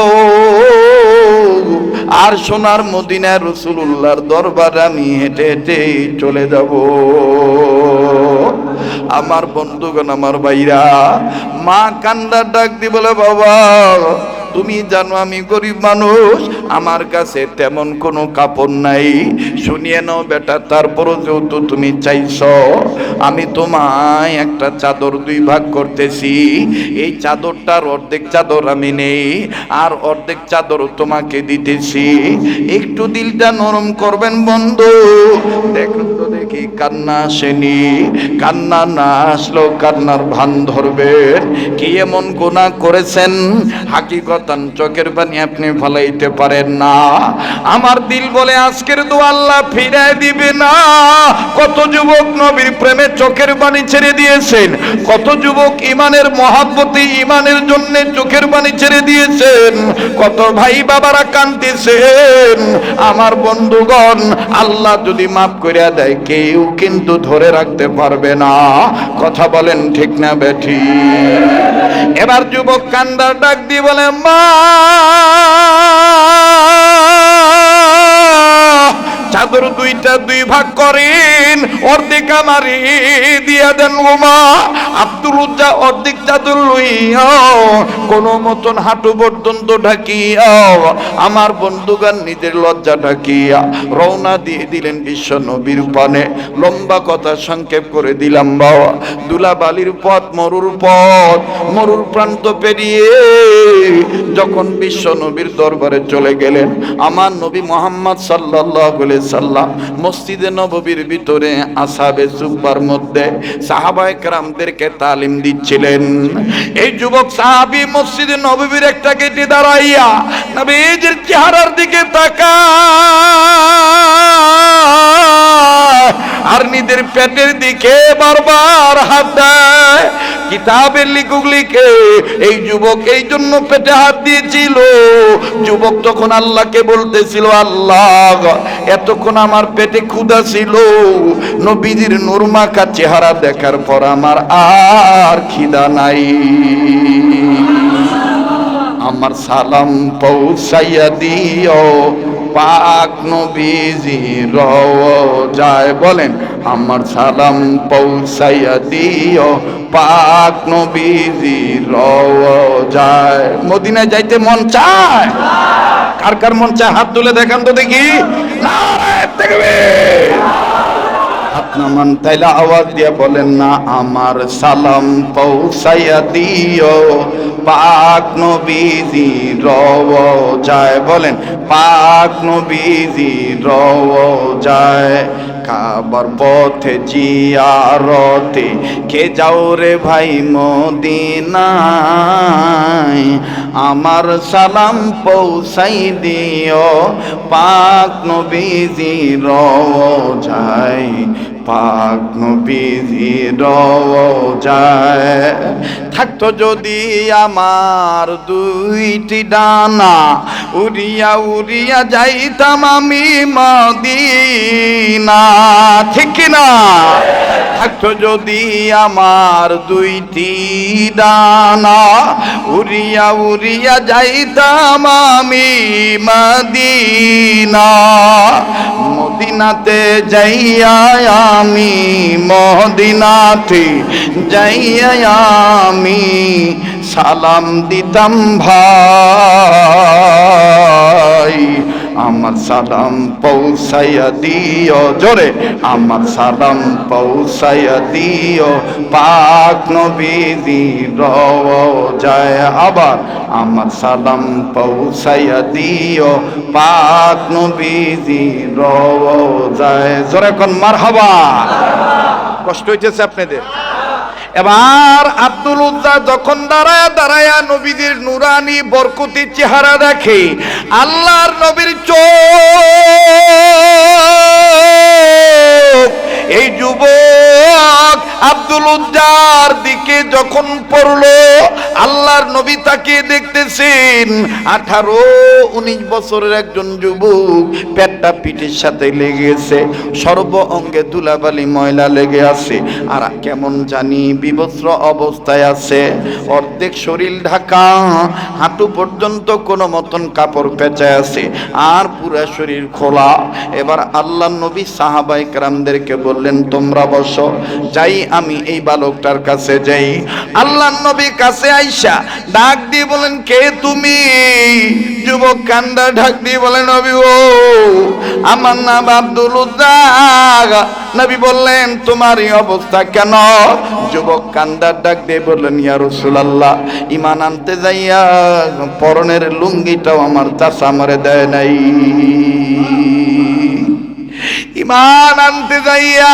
আর সোনার মদিনার রাসূলুল্লাহর দরবারে আমি হেঁটে হেঁটে চলে যাব। আমার বন্ধুগণ আমার ভাইরা, মা কান্দার ডাক দি বলে, বাবা তুমি জানো আমি গরিব মানুষ, আমার কাছে তেমন কোনো কাপড় নাই, শুনিয়ে নাও বেটা, তারপরও যেহেতু তুমি চাইছো আমি তোমায় একটা চাদর দুই ভাগ করতেছি, এই চাদরটার অর্ধেক চাদর আমি নেই আর অর্ধেক চাদর তোমাকে দিতেছি, একটু দিলটা নরম করবেন বন্ধু। দেখুন তো দেখি কান্না আসেনি, কান্না না আসলেও কান্নার ভান ধরবেন। কি এমন গুনাহ করেছেন হাকিকত চোখের পানি আপনি ফলাইতে পারেন না? আমার দিল বলে আজকের দোয়া আল্লাহ ফিরায় দিবে না। কত যুবক নবীর প্রেমে চোখের পানি ছেড়ে দিয়েছেন, কত যুবক ইমানের মহাব্বতে ইমানের জন্য চোখের পানি ছেড়ে দিয়েছেন, কত ভাই বাবারা কাঁদতেছেন। আমার বন্ধুগণ, আল্লাহ যদি মাফ করে দেয় কেউ কিন্তু ধরে রাখতে পারবে না। কথা বলেন ঠিক না বেঠি? এবার যুবক কান্দার ডাক দিয়ে বলে, মা চাদর দুইটা দুই ভাগ করেন, অর্ধেক আমার আমারে দিয়া দেন ওমা। আব্দুল উজ্জা অর্ধেক চাদর লইয়া কোন মতন হাঁটু পর্যন্ত ঢাকিয়া আমার বন্ধুগান নিজের লজ্জা ঢাকিয়া রওনা দিয়ে দিলেন বিশ্ব নবীর পানে। লম্বা কথা সংক্ষেপ করে দিলাম বাবা, দুলাবালির পথ, মরুর পথ, মরুর প্রান্ত পেরিয়ে যখন বিশ্ব নবীর দরবারে চলে গেলেন, আমার নবী মুহাম্মদ সাল্লাল্লাহু আলাইহি সাল্লাম মসজিদে নববীর ভিতরে আসহাবে সুফফার মধ্যে সাহাবায়ে কেরামদেরকে তালিম দিচ্ছিলেন। এই যুবক সাহাবী মসজিদে নববীর একটা গেটে দাঁড়াইয়া নবীজির চেহারার দিকে তাকায় আর নিজের পেটের দিকে বারবার হাত দেয়। কিতাবের লেখক লিখে এই যুবক এই জন্য পেটে হাত দিয়েছিল। যুবক তখন আল্লাহকে বলতেছিল, আল্লাহ এতক্ষণ আমার পেটে ক্ষুধা ছিল, নবীজির নূর মাখা চেহারা দেখার পর আমার আর খিদা নাই। আমার সালাম পৌঁছাইয়া দিও পাক নবীজি রওজায়। বলেন, আমার সালাম পৌঁছাইয়া দিও পাক নবীজি রওজায়। মদিনায় যাইতে মন চায়? কার কার মন চায় হাত তুলে দেখান তো দেখি। নারায়ে তাকবীর। হাত নামান, তাইলে আওয়াজ দিয়ে বলেন না, আমার সালাম পৌঁছাইয়া দিও পাক নবীজি রওজায়। বলেন, পাক নবীজি রওজায়। কাবার পথে জিয়ারতে কে যাও রে ভাই মদিনায়, আমার সালাম পৌঁছাই দিও পাক নবীজি রওজায়, পাক নবীজি রওজায়। থাকতো যদি আমার দুইটি ডানা, উড়িয়া উড়িয়া যাইতাম আমি মদিনা। ঠিক কিনা? থাকতো যদি আমার দুইটি ডানা, উড়িয়া উড়িয়া যাইতাম আমি মদিনা। মদিনাতে যাইয়া আমি, মদিনাতে যাইয়া আমি সালাম দিতাম ভাই। আমার সালাম পৌঁছাইয়া দিও, জোরে, আমার সালাম পৌঁছাইয়া দিও পাক নবীজি রওজায়। আবার আমার সালাম পৌঁছাইয়া দিও পাক নবীজি রওজায়। জোরে কোন মারহাবা। কষ্ট হইতেছে আপনাদের? এবার আব্দুল উজ্জা যখন দাঁড়ায়া দাঁড়ায়া নবীজির নুরানি বরকতি চেহারা দেখে, আল্লাহর নবীর চোখ এই যুবক আব্দুল উজ্জার দিকে যখন পড়লো, আল্লাহর নবী তাকে দেখতেছেন। 18-19 বছরের একজন যুবক, পেটটা পিঠের সাথে লেগেছে, সর্ব অঙ্গে ধুলাবালি ময়লা লেগে আছে, আর কেমন জানি বিবস্ত্র অবস্থায় আছে, অর্ধেক শরীর ঢাকা, হাঁটু পর্যন্ত কোনো মতন কাপড় পেঁচায় আছে, আর পুরা শরীর খোলা। এবার আল্লাহর নবী সাহাবায়ে কেরামদেরকে বললেন, তোমরা বসো, যাই আমি এই বালকটার কাছে যাই। আল্লাহর নবী কাছে আইসা ডাক দিয়ে বলেন, কে তুমি? যুবক কান্দা ঢাক দিয়ে বলেন, নবী ও আমার নাম আব্দুল উজ্জা। নবী বললেন, তোমার এই অবস্থা কেন? যুবক কান্দার ডাক দিয়ে বললেন, ইয়া রাসূলুল্লাহ, ঈমান আনতে যাইয়া পরনের লুঙ্গিটাও আমার চাচা আমারে দেয় নাই। ঈমান আনতে যাইয়া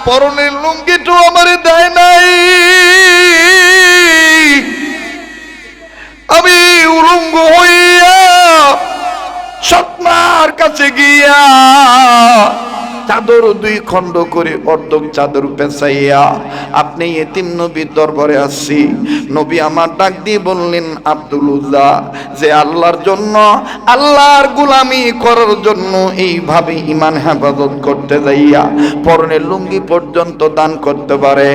পরনের লুঙ্গিটাও আমারে দেয় নাই। আমি উলঙ্গ হইয়া সৎমার কাছে গিয়া চাদর 2 খণ্ড করে অর্ধক চাদর পেঁচাইয়া আপনি এতিম নবীর দরবারে আসছি। নবী আমার ডাক দিয়ে বললেন, আব্দুল উজ্জা যে আল্লাহর জন্য, আল্লাহর গোলামি করার জন্য এইভাবে ঈমান হেফাজত করতে যাইয়া পরনের লুঙ্গি পর্যন্ত দান করতে পারে,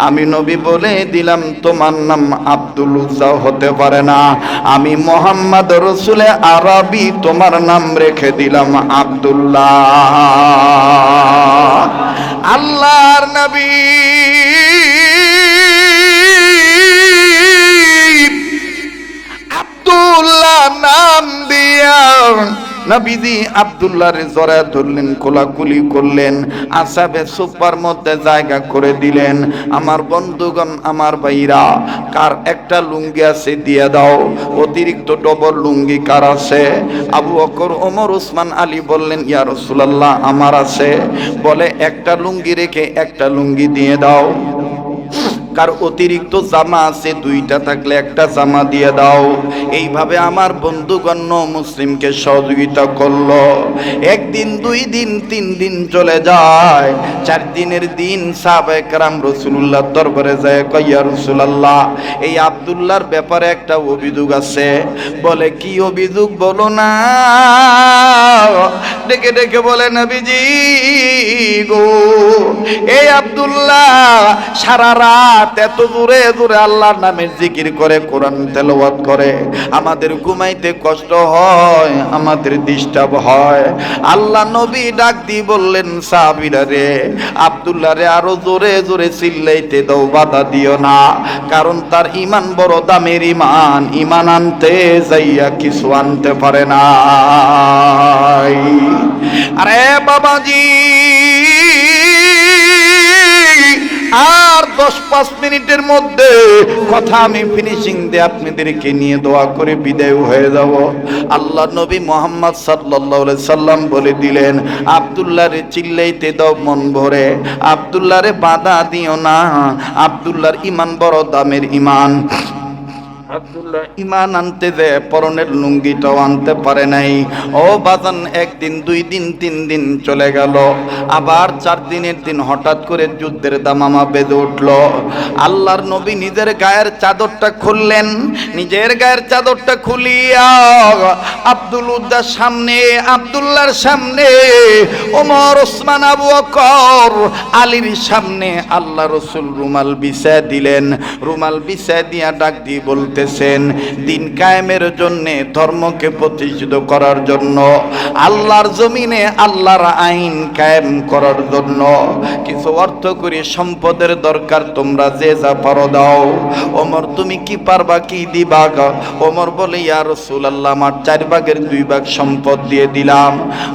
আমি নবী বলে দিলাম তোমার নাম আব্দুল উজ্জা হতে পারে না, আমি মুহাম্মদ রাসূলে আরবি তোমার নাম রেখে দিলাম আব্দুল্লাহ। আল্লাহর নবী আব্দুল্লাহ নাম দিয়া নবীজি আব্দুল্লাহর জড়ায় ধরলেন, কোলাকুলি করলেন, আসাবে সুপার মধ্যে জায়গা করে দিলেন। আমার বন্ধুগণ, আমার ভাইরা, কার একটা লুঙ্গি আছে দিয়ে দাও। অতিরিক্ত ডবল লুঙ্গি কার আছে? আবু বকর, ওমর, উসমান, আলী বললেন, ইয়া রাসূলুল্লাহ আমার আছে। বলে একটা লুঙ্গি রেখে একটা লুঙ্গি দিয়ে দাও। কার অতিরিক্ত জামা আছে, দুইটা থাকলে একটা জামা দিয়ে দাও। এইভাবে আমার বন্ধুগণ মুসলিমকে সহযোগিতা করলো। একদিন, 2 দিন, 3 দিন চলে যায়। 4 দিনের দিন সাহাবায়ে কেরাম রাসূলুল্লাহর দরবারে যায়, কয় ইয়া রাসূলুল্লাহ, এই আব্দুল্লাহর ব্যাপারে একটা অভিযোগ আছে। বলে কি অভিযোগ বলো না। ডেকে ডেকে বলে, নবীজি গো, এই আব্দুল্লাহ সারা রাত এত জোরে জোরে আল্লাহর নামের জিকির করে, কোরআন তেলাওয়াত করে, আমাদের ঘুমাইতে কষ্ট হয়, আমাদের ডিস্টার্ব হয়। আল্লাহ নবী ডাক দিয়ে বললেন, সাহাবীরা রে, আব্দুল্লাহ রে আরো জোরে জোরে চিল্লাইতে দাও, বাধা দিও না, কারণ তার ঈমান বড় দামের ঈমান, ঈমান আনতে যাইয়া কিছু আনতে পারে না। আরে বাবাজি, আর 10-5 মিনিটের মধ্যে কথা আমি ফিনিশিং দিয়ে আপনাদেরকে নিয়ে দোয়া করে বিদায় হয়ে যাব। আল্লাহ নবী মুহাম্মদ সাল্লাল্লাহু আলাইহি সাল্লাম বলে দিলেন, আব্দুল্লাহরে চিল্লাইতে দাও মন ভরে, আব্দুল্লাহরে বাধা দিও না, আব্দুল্লাহর ঈমান বড় দামের ঈমান। আব্দুল্লাহ ঈমান আনতে যে পরনের লুঙ্গিটাও আনতে পারে নাই। ও বাজান, 1 দিন, 2 দিন, 3 দিন চলে গেল। আবার 4 দিনের দিন হঠাৎ করে যুদ্ধের দামামা বেজে উঠল। আল্লাহর নবী নিজের গায়ের চাদরটা খুললেন। নিজের গায়ের চাদরটা খুলিয়া আব্দুল উদ্দার সামনে, আব্দুল্লাহর সামনে, ওমর, ওসমান, আবু বকর, আলীর সামনে আল্লাহ রসুল রুমাল বিছায় দিলেন। রুমাল বিছায় দিয়া ডাক দিয়ে বলতে, দিন কায়েমের জন্য, ধর্মকে প্রতিষ্ঠিত করার জন্য, আল্লাহর জমিনে আল্লাহর আইন কায়েম করার জন্য কিছু অর্থ করে সম্পদের দরকার, তোমরা যে যা পারো দাও। ওমর, তুমি কি পারবা, কি দিবা? ওমর বলে, ইয়া রাসূলুল্লাহ, আমার 4 ভাগের 2 ভাগ সম্পদ দিয়ে দিলাম।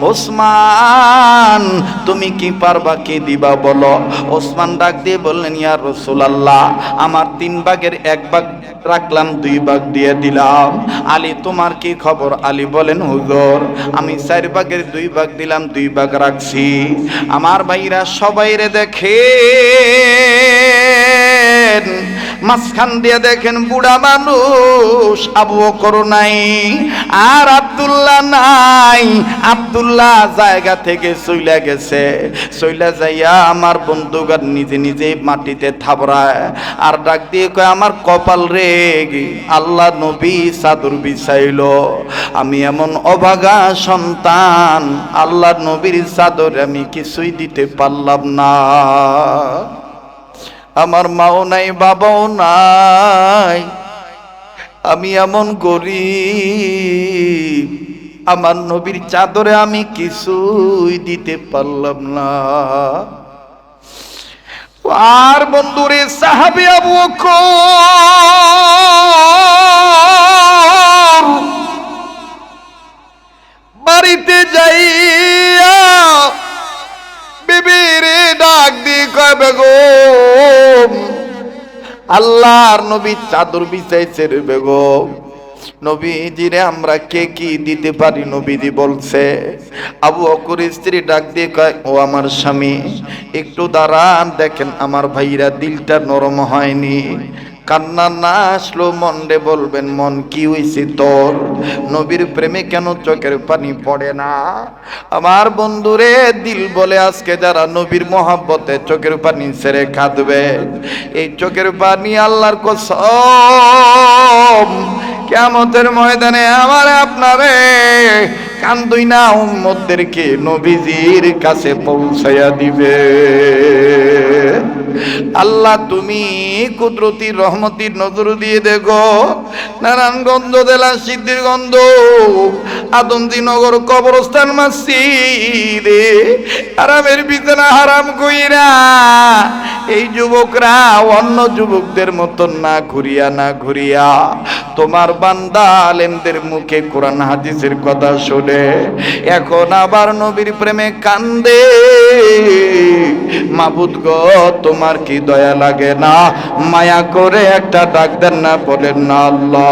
ওসমান, তুমি কি পারবা, কি দিবা বলো। ওসমান ডাক দিয়ে বললেন, ইয়া রাসূলুল্লাহ, আমার 3 ভাগের 1 ভাগ রাখলাম, 2 ভাগ দিয়ে দিলাম। আলী, তোমার কি খবর? আলী বলেন, হুজুর, আমি 4 ভাগের 2 ভাগ দিলাম, 2 ভাগ রাখছি। আমার ভাইরা সবাই রে দেখেন, মাঝখান দিয়ে দেখেন বুড়া মানুষ আবু বকর নাই, আর আব্দুল্লাহ নাই। আব্দুল্লাহ জায়গা থেকে চইলা গেছে। চইলা যাইয়া আমার বন্ধুগার নিজে নিজে মাটিতে থাবড়ায় আর ডাক দিয়ে কয়, আমার কপাল রে, আল্লাহ নবী চাদর বিছাইল, আমি এমন অভাগা সন্তান, আল্লাহ নবীর চাদর আমি কিছুই দিতে পারলাম না। আমার মাও নাই, বাবাও নাই, আমি এমন গরিব, আমার নবীর চাদরে আমি কিছুই দিতে পারলাম না। আর বন্ধুরে সাহাবী আবু বকর বাড়িতে যাইয়া বিবিরে ডাক দিয়ে কয়, বেগম, আল্লাহর নবী চাদর বিছাইছে রে বেগম, নবীজিরে আমরা কে কি দিতে পারি? নবীজি বলছে। আবু বকরের স্ত্রী ডাক দিয়ে কয়, ও আমার স্বামী, একটু দাঁড়ান, দেখেন আমার ভাইরা দিলটা নরম হয়নি, কান্না না আসলো মনরে বলবেন, মন কি হইছে তোর? নবীর প্রেমে কেন চোখের পানি পড়ে না? আমার বন্ধুরে, দিল বলে আজকে যারা নবীর মহব্বতে চোখের পানি ছেড়ে কাঁদবে, এই চোখের পানি আল্লাহর কসম কিয়ামতের ময়দানে আমার আপনারে কান্দুই না উম্মতদেরকে নবীজির কাছে পৌঁছাইয়া দিবে। আল্লাহ তুমি কুদরতি রহমতির নজর দিয়ে দেখো, নারায়ণগঞ্জ জেলা সিদ্ধিরগঞ্জ আদমদীনগর কবরস্থান মসজিদে হারামের বিছানা হারাম কইরা এই যুবকরা অন্য যুবকদের মতন না ঘুরিয়া তোমার বান্দা আলেমদের মুখে কোরআন হাদিসের কথা শুনে এখন আবার নবীর প্রেমে কান্দে। মাবুদ গো, তোমার কি দয়া লাগে না? মায়া করে একটা ডাক দেন না, বলেন না আল্লাহ।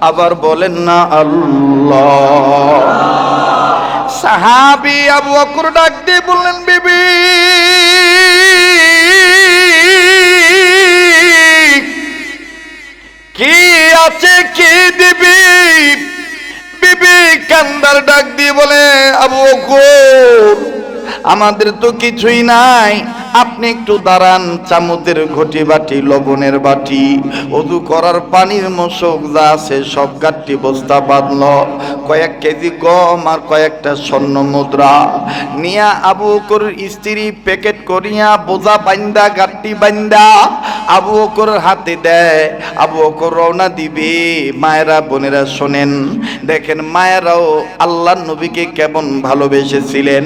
আবার বলেন না আল্লাহ। সাহাবী আবু বকর ডাক দিয়ে বললেন, বিবি কি আছে, কি দিবি? বিবি কান্দার ডাক দিয়ে বলে, আবু বকর আমাদের তো কিছুই নাই, আপনি একটু দাঁড়ান, চামচের ঘটি বাটি, লবণের বাটি, ওযু করার পানির মশক যা আছে সব গাঠটি বস্তা বাঁধল, কয়েক কেজি গম আর কয়েকটা স্বর্ণ মুদ্রা নিয়া আবু বকর স্ত্রী প্যাকেট করিয়া বোঝা বান্দা গাঠটি বান্দা আবু বকর হাতে দেয়। আবু বকর রওনা দিবে। মায়েরা বোনেরা শোনেন, দেখেন মায়েরাও আল্লাহর নবীকে কেমন ভালোবেসেছিলেন।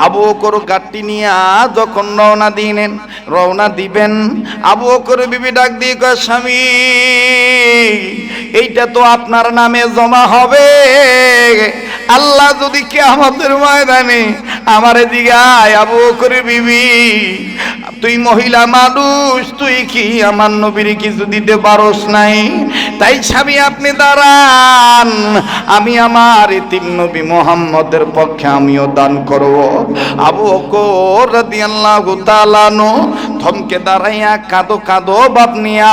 আবু বকর গাঠটি নিয়া যখন রওনা দিবেন, আবু বকর বিবি ডাক দিয়ে কয়, স্বামী এইটা তো আপনার নামে জমা হবে, আল্লাহ যদি কিয়ামতের ময়দানে আমারে জিগায়, আবু বকর বিবি তুই মহিলা মানুষ, তুই কি আমার নবীর কিছু দিতে পারোস নাই? তাই স্বামী আপনি দাঁড়ান, আমি আমার এতিম নবী মুহাম্মদের পক্ষে আমিও দান করব। আবু বকর রাদিয়াল্লাহু তাআলা আনহু থমকে দাঁড়াইয়া কাঁদো বাপ নিয়া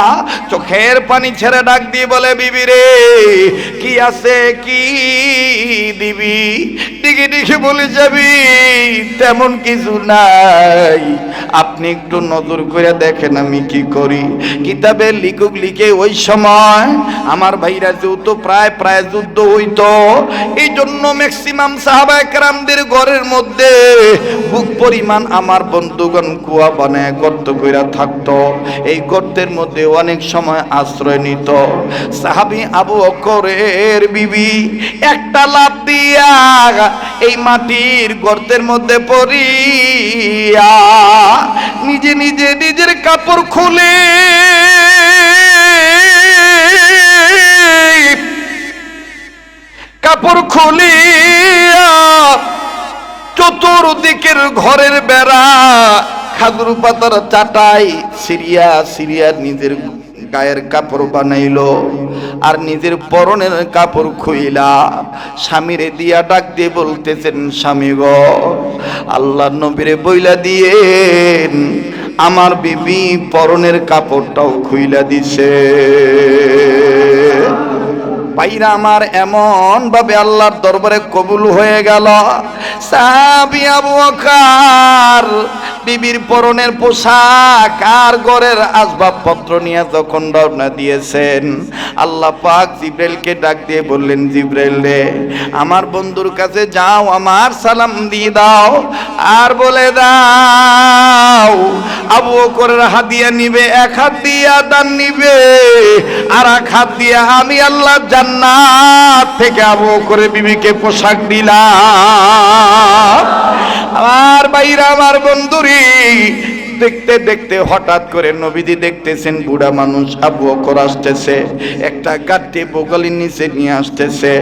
চোখের পানি ছেড়ে ডাক দিয়ে বলে, বিবি রে কি আছে, কি দিবি? দিকে বলে যাবি, তেমন কিছু নাই, আপনি একটু নজর করে দেখেন আমি কি করি। কিতাবে লিখুক লিখে ওই সময় আমার ভাইরা যেহেতু প্রায় যুদ্ধ হইতো, এই জন্য ম্যাক্সিমাম সাহাবায়ে কেরামদের ঘরের মধ্যে বুক পরিমাণ আমার বন্ধুগণ কুয়া বানায় গর্ত কইরা থাকতো। এই গর্তের মধ্যে অনেক সময় আশ্রয় নিত। সাহাবী আবু বকরের বিবি একটা লাফ দিয়া এই মাটির গর্তের মধ্যে পড়িয়া নিজে নিজের কাপড় খুলে চতুর্দিকের ঘরের বেড়া খাজুর পাতার চাটাই সিরিয়া নিজের গায়ের কাপড় বানাইলো আর নিজের পরনের কাপড় খুইলা স্বামীরে দিয়া ডাক দিয়ে বলতেছেন, স্বামী গো, আল্লাহর নবীরে বইলা দিয়েন আমার বিবি পরনের কাপড়টাও খুইলা দিছে। ভাইরা আমার, এমন ভাবে আল্লাহর দরবারে কবুল হয়ে গেল। সাহাবী আবু বকর বিবির পরনের পোশাক আর ঘরের আসবাবপত্র নিয়ে যখন রওনা দিয়েছেন, আল্লাহ পাক জিবরাইলকে ডাক দিয়ে বললেন, জিবরাইল রে আমার বন্ধুর কাছে যাও, আমার সালাম দিয়ে দাও আর বলে দাও আবু বকরের হাদিয়া নিবে, এক হাত দিয়া দান নিবে আর এক হাত দিয়া আমি আল্লাহ জান্নাত থেকে আবু বকরের বিবিকে পোশাক দিলাম। আমার ভাইরা, আমার বন্ধুরি, দেখতে দেখতে হঠাৎ করে নবীজি দেখতেছেন বুড়া মানুষ আবু বকর আসতেছে, একটা গাঠি বগলের নিচে নিয়ে আসতেছে।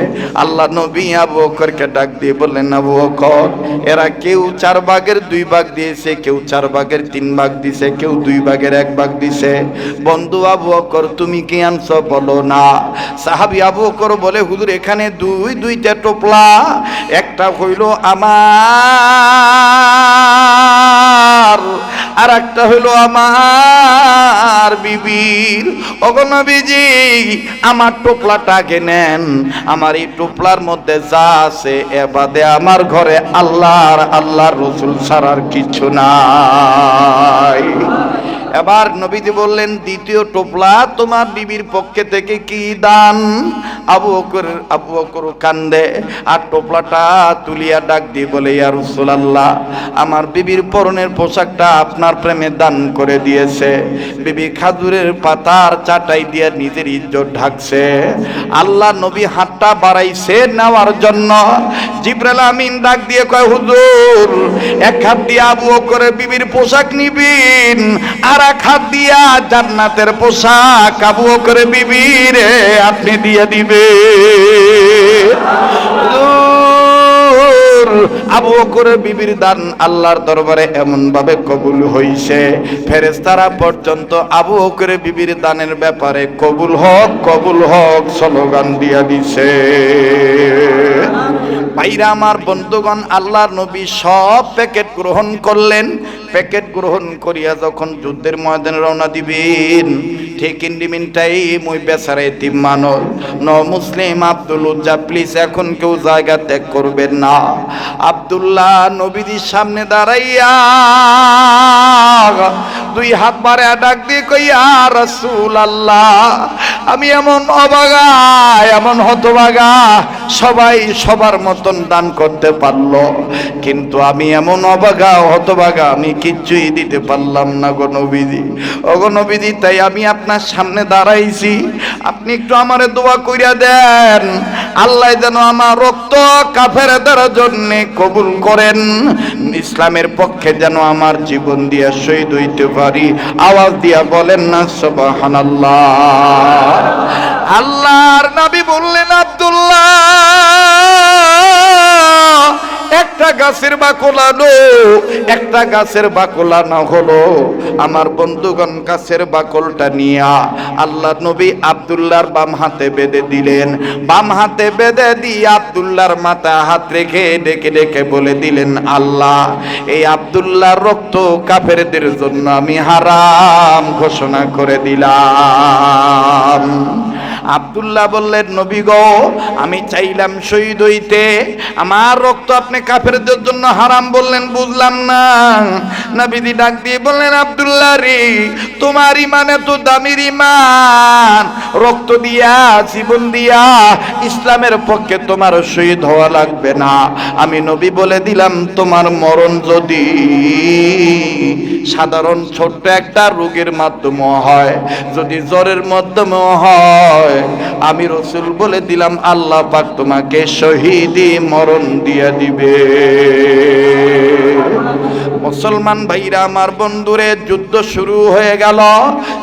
আল্লাহ নবী আবু বকরকে ডাক দিয়ে বললেন, আবু বকর এরা কেউ 4 ভাগের 2 ভাগ দিয়েছে, কেউ 4 ভাগের 3 ভাগ দিছে, কেউ 2 ভাগের 1 ভাগ দিছে। বন্ধু আবু বকর তুমি কি আনছো বলো না? সাহাবী আবু বকর বলে, হুজুর এখানে দুইটা টোপলা, একটা হইল আমার আর একটা হইল আমার বিবির। ওগো নবীজি আমার টোপলাটাকে নেন, আমার এই টোপলার মধ্যে যা আছে এ বাদে আমার ঘরে আল্লাহর রাসূল ছাড়ার কিছু নাই। এবার নবীজি বললেন, দ্বিতীয় টোপলা তোমার বিবির পক্ষে থেকে কি দান? আবু বকর কান্দে আর টোপলাটা তুলিয়া ডাক দিয়ে বলে, ইয়া রাসূলুল্লাহ, আমার বিবির পরনের পোশাকটা আপনার প্রেমে দান করে দিয়েছে। বিবি খাজুরের পাতার চাটাই দিয়ে নিজের ইজ্জত ঢাকছে। আল্লাহ নবী হাতটা বাড়াইছে নেওয়ার জন্য। জিবরাইল আমিন ডাক দিয়ে কয়, হুজুর, এক হাত দিয়ে আবু বকরের বিবির পোশাক নিবেন, আর এক হাত দিয়া জান্নাতের পোশাক আবু বকরের বিবিরে আপনি দিয়ে দিবেন। আবু বকরের বিবির দান আল্লাহর দরবারে এমন ভাবে কবুল হইছে, ফেরেশতারা পর্যন্ত আবু বকরের বিবির দানের ব্যাপারে কবুল হক স্লোগান দিয়া দিছে। ভাইরা আমার, বন্ধুগণ, আল্লাহর নবী সব প্যাকেট গ্রহণ করলেন। প্যাকেট গ্রহণ করিয়া যখন যুদ্ধের ময়দানে রওনা দিবেন, ঠিক ইন্ডিমিনটাই মুই বেচারা এতিম মানুষ মুসলিম আব্দুল উজ্জা, প্লিজ এখন কেউ জায়গা ত্যাগ করবেন না। আব্দুল্লাহ নবীজির সামনে দাঁড়াইয়া দুই হাত বাড়ে ডাক দিয়ে কই, ইয়া রাসূলুল্লাহ, আমি এমন অবাগা, এমন হতবাগা, সবাই সবার মতন দান করতে পারলো, কিন্তু আমি এমন অবাগা হতবাগা, আমি কিচ্ছুই দিতে পারলাম না গো নবীজি। ও গো নবীজি, তাই আমি আপনার সামনে দাঁড়াইছি, আপনি একটু আমারে দোয়া কইরা দেন, আল্লাহ যেন আমার রক্ত কাফেরদের জন্য কবুল করেন, ইসলামের পক্ষে যেন আমার জীবন দিয়া শহীদ হইতে পারি। আওয়াজ দিয়া বলেন না সুবহানাল্লাহ। আল্লাহর নবী বললেন, আব্দুল্লাহ, একটা গাছের বাকলানো, একটা গাছের বাকলানো হলো। আমার বন্ধুগণ, গাছের বাকলটা নিয়া আল্লাহ নবী আব্দুল্লাহর বাম হাতে বেঁধে দিলেন। বাম হাতে বেঁধে দিয়ে আব্দুল্লাহর মাথায় হাত রেখে ডেকে ডেকে বলে দিলেন, আল্লাহ, এই আব্দুল্লাহর রক্ত কাফেরদের জন্য আমি হারাম ঘোষণা করে দিলাম। আব্দুল্লাহ বললেন, নবী গো, আমি চাইলাম শহীদ হইতে, আমার রক্ত আপনি কাফেরদের জন্য হারাম বললেন, বুঝলাম না। নবীজি ডাক দিয়ে বললেন, আব্দুল্লাহ রে, তোমার ইমান এত দামির ইমান, রক্ত দিয়া জীবন দিয়া ইসলামের পক্ষে তোমার শহীদ হওয়া লাগবে না। আমি নবী বলে দিলাম, তোমার মরণ যদি সাধারণ ছোট্ট একটা রোগের মাধ্যমে হয়, যদি জ্বরের মাধ্যমে হয়, আমি রাসূল বলে দিলাম, আল্লাহ পাক তোমাকে শহীদি মরণ দিয়ে দিবে। মুসলমান ভাইরা আমার, বন্ধুরে, যুদ্ধ শুরু হয়ে গেল।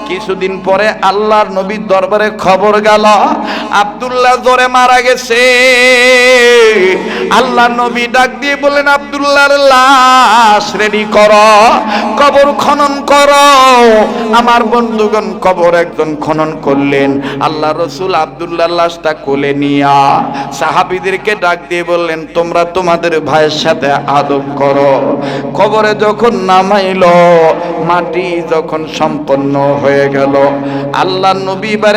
কিছুদিন পরে আল্লাহর নবীর দরবারে খবর গেল, আব্দুল্লাহ জ্বরে মারা গেছে। আল্লাহ নবী ডাক দিয়ে বলেন, আব্দুল্লাহর লাশ রেডি করো, কবর খনন করো। আমার বন্ধুগণ, কবর একজন খনন করলেন। আল্লাহ রাসূল আব্দুল্লাহর লাশটা কোলে নিয়া সাহাবীদেরকে ডাক দিয়ে বললেন, তোমরা তোমাদের ভাইয়ের সাথে আদব করো। কবরে যখন নামাইলো, মাটি যখন সম্পন্ন হয়ে গেল, আল্লাহ নবী এবার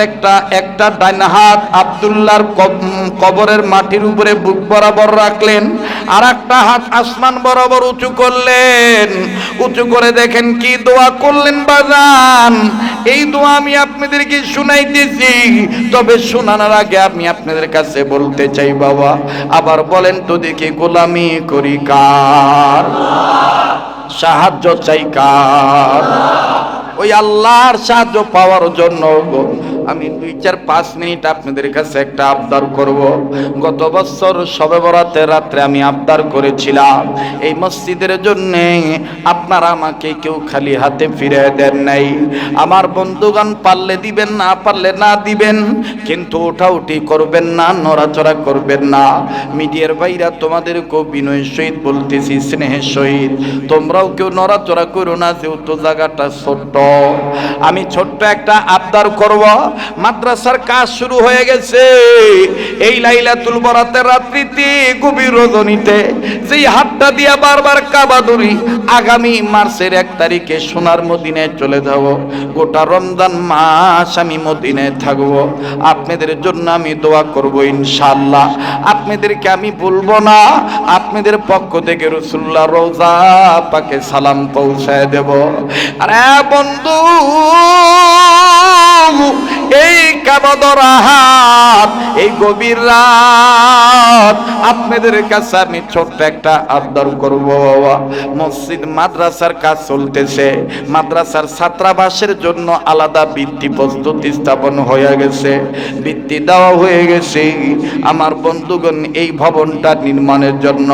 একটা ডান হাত আব্দুল্লাহর কবরের মাটির উপরে বুক বরাবর রাখলেন, আর একটা হাত আসমান বরাবর উঁচু করলেন। উঁচু করে দেখেন কি দোয়া করলেন বাজান। এই দোয়া আমি আপনাদেরকে শুনাইতেছি, তবে শোনানোর আগে আমি আপনাদের কাছে বলতে চাই, বাবা, আবার বলেন তো দেখি, গোলামি করি কার, সাহায্য চাই কার? ওই আল্লাহর সাহায্য পাওয়ার জন্য আমি 2-4-5 মিনিট আপনাদের কাছে একটা আবদার করব। গত বছর শবে বরাতের রাত্রে আমি আবদার করেছিলাম, এই মসজিদের জন্য আপনারা আমাকে কেউ খালি হাতে ফিরে দেন নাই। আমার বন্ধুগণ, পারলে দিবেন, না পারলে না দিবেন, কিন্তু ওঠাউঠি করবেন না, নড়াচড়া করবেন না। মিডিয়ার ভাইরা, তোমাদেরকেও বিনয়ের সহিত বলতেছি, স্নেহের সহিত, তোমরাও কেউ নড়াচড়া করো না, যেহেতু জায়গাটা ছোট্ট। আমি ছোট্ট একটা আবদার করব, মাদ্রাসার কাজ শুরু হয়ে গেছে। এই লাইলাতুল বরাতের রাত্রিতে গভীর রজনীতে যেই হাতটা দিয়া বারবার কাবা ধরি, আগামী মার্চের 1 তারিখে সোনার মদিনায় চলে যাব। গোটা রমজান মাস আমি মদিনায় থাকবো। আপনাদের জন্য আমি দোয়া করব ইনশাআল্লাহ। আপনাদেরকে আমি বলবো না, আপনাদের পক্ষ থেকে রাসূলুল্লাহ রওজা পাকে সালাম পৌঁছায় দেব। আরে বন্ধু, এই কাবাদর হাত, এই গভীর রাত আপনাদের কাছে আমি ছোট্ট একটা আবদার করব। মসজিদ মাদ্রাসার কাজ চলতেছে, মাদ্রাসার ছাত্রাবাসের জন্য আলাদা ভিত্তি প্রস্তুতি স্থাপন হয়ে গেছে, ভিত্তি দেওয়া হয়ে গেছে। আমার বন্ধুগণ, এই ভবনটা নির্মাণের জন্য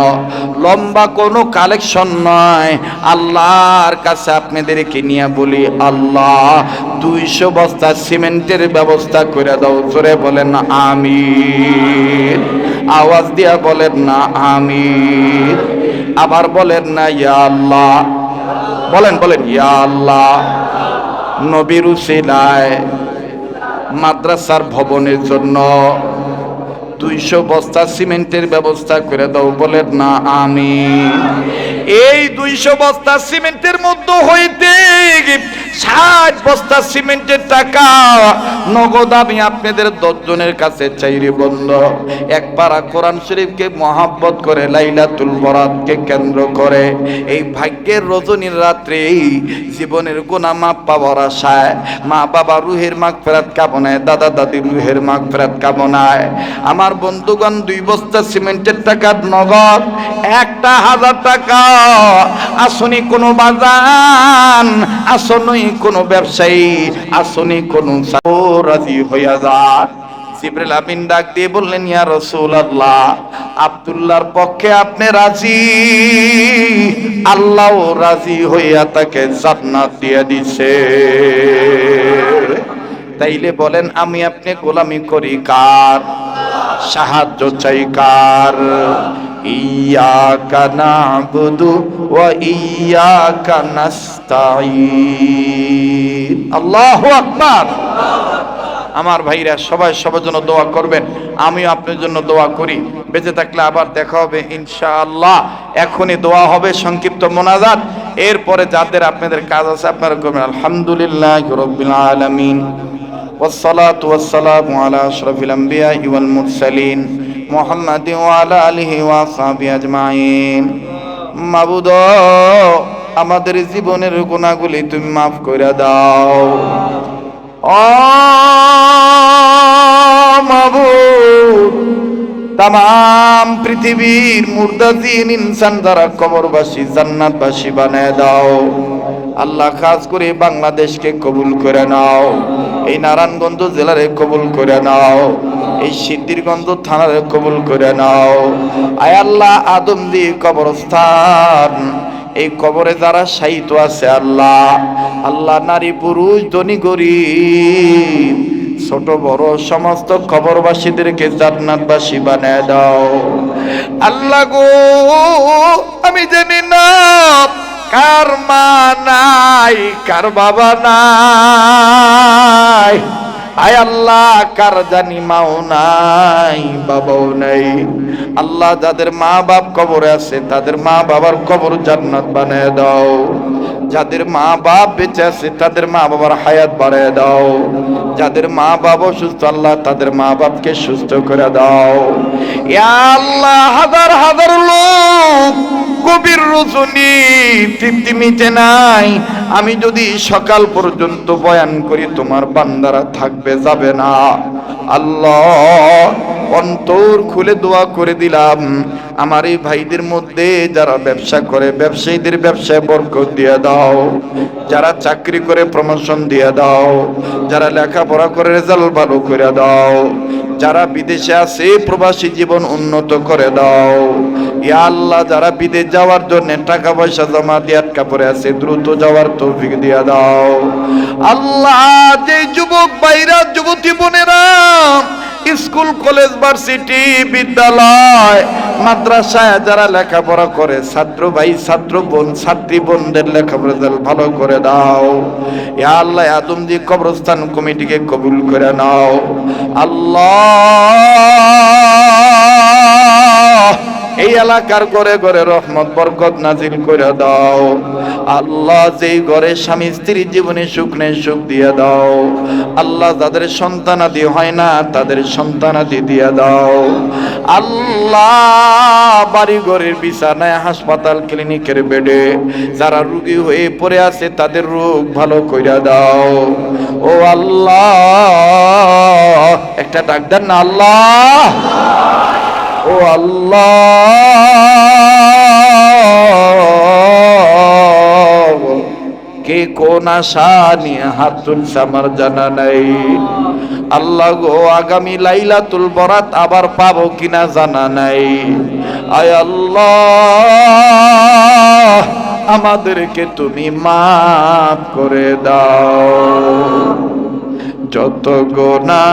লম্বা কোনো কালেকশন নয়, আল্লাহর কাছে আপনাদেরকে নিয়ে বলি, আল্লাহ 200 বস্তা সিমেন্টের ব্যবস্থা করে দাও। জোরে বলেন না আমিন, আওয়াজ দিয়া বলেন না আমিন, আবার বলেন না ইয়া আল্লাহ, বলেন বলেন ইয়া আল্লাহ। নবীর উসিলায় মাদ্রাসার ভবনের জন্য 200 বস্তা সিমেন্টের ব্যবস্থা করে দাও, বলেন না আমিন। এই 200 বস্তা সিমেন্টের মধ্যে হইতে 60 বস্তা সিমেন্টের টাকা নগদ আমি আপনাদের 10 জনের কাছে চাইরে বন্ধ। এক পারা কোরআন শরীফকে মহাব্বত করে, লাইলাতুল বরাতকে কেন্দ্র করে, এই ভাগ্যের রজনীর রাত্রে জীবনের গুনাহ মাপ পাওয়ার আশায়, মা বাবা রুহের মাগফিরাত কামনায়, দাদা দাদির রুহের মাগফিরাত কামনায় আমার বন্ধুগণ 2 বস্তা সিমেন্টের টাকা নগদ 1000 টাকা আসনি কোনো বাজান, আসনি কোনো ব্যবসায়ী, আসনি কোনো রাজি হইয়া যায়। জিবরিল আমিন ডাক দিয়ে বললেন, ইয়া রাসূলুল্লাহ, আব্দুল্লাহর পক্ষে আপনি রাজি, আল্লাহও রাজি হইয়া তাকে জান্নাত দিয়ে দিছে। তাইলে বলেন, আমি আপনি গোলামি করি কার? সাহায্য চাই কার? ইয়াকা না'বুদু ওয়া ইয়াকা নাস্তাঈন। আল্লাহু আকবার। আমার ভাইরা সবাই সবার জন্য দোয়া করবেন, আমিও আপনার জন্য দোয়া করি। বেঁচে থাকলে আবার দেখা হবে ইনশাআল্লাহ। এখনই দোয়া হবে, সংক্ষিপ্ত মোনাজাত, এরপরে যাদের আপনাদের কাজ আছে আপনারা করবেন। আলহামদুলিল্লাহি রাব্বিল আলামিন, والصلاة والسلام على أشرف الأنبياء والمرسلين محمد وعلى آله وصحبه أجمعين। মাবুদ, আমাদের জীবনের গুনাহগুলি তুমি মাফ করে দাও। ও মাবুদ, তাম পৃথিবীর মুর্দাজিন ইনসান যারা কবরবাসী জান্নাতবাসী বানায় দাও। আল্লাহ, খাস করে বাংলাদেশকে কবুল করে নাও, এই নারায়ণগঞ্জ জেলারে কবুল করে নাও, এই সিদ্ধিরগঞ্জ থানারে কবুল করে নাও। আয় আল্লাহ, আদমদি কবরস্থান, এই কবরে যারা শায়িত আছে আল্লাহ, আল্লাহ নারী পুরুষ ধনী গরিব ছোট বড় সমস্ত কবরবাসীদেরকে জান্নাতবাসী বানায় দাও। আল্লাহ গো, আমি জানি না কার মা নাই, কার বাবা নাই, আয় আল্লাহ কার জানি মাও নাই, বাবাও নাই। আল্লাহ, যাদের মা বাপ কবরে আছে তাদের মা বাবার কবর জান্নাত বানায় দাও। যাদের মা বাপ বেঁচে আছে তাদের মা বাবার হায়াত বাড়ায় দাও। যাদের মা বাবা অসুস্থ আল্লাহ তাদের মা বাপকে সুস্থ করে দাও। ইয়া আল্লাহ, হাজার হাজার লোক গভীর রজনী, তৃপ্তি মিটে নাই। আমি যদি সকাল পর্যন্ত বয়ান করি তোমার বান্দারা থাকবে যাবে না। আল্লাহ, অন্তর খুলে দোয়া করে দিলাম, আমার এই ভাইদের মধ্যে যারা ব্যবসা করে ব্যবসায়ীদের ব্যবসায় বরকত দিয়ে দাও, যারা চাকরি করে প্রমোশন দিয়ে দাও, যারা লেখাপড়া করে রেজাল্ট ভালো করে দাও, যারা বিদেশে আছে প্রবাসী জীবন উন্নত করে দাও। ইয়া আল্লাহ, যারা বিদেশ যাওয়ার জন্য টাকা পয়সা জমা দিয়ে আটকা পড়ে আছে দ্রুত যাওয়ার তৌফিক দিয়ে দাও। আল্লাহ, যে যুবক ভাইরা যুবতী বোনেরা স্কুল কলেজ ভার্সিটি বিদ্যালয় মাদ্রাসায় যারা লেখাপড়া করে ছাত্র ভাই ছাত্র বোন ছাত্রী বোনদের লেখাপড়া ভালো করে দাও। ইয়া আল্লাহ আদমজি কবরস্থান কমিটিকে কবুল করে নাও আল্লাহ। এই এলাকার ঘরে ঘরে রহমত বরকত নাজিল করে দাও আল্লাহ। যেই ঘরে স্বামী স্ত্রীর জীবনে সুখ নেই সুখ দিয়ে দাও আল্লাহ। যাদের সন্তানাদি হয় না তাদের সন্তানাদি দিয়ে দাও আল্লাহ। বাড়ি ঘরের বিছানায় হাসপাতাল ক্লিনিকের বেডে যারা রোগী হয়ে পড়ে আছে তাদের রোগ ভালো কইরা দাও ও আল্লাহ। একটা ডাক দেন না আল্লাহ ও আল্লাহ। কে কোন আশা নিয়ে হাত তুলছে আমার জানা নাই আল্লাহ গো। আগামী লাইলাতুল বরাত আবার পাবো কিনা জানা নাই। আয় আল্লাহ আমাদেরকে তুমি মাফ করে দাও। যত গোনা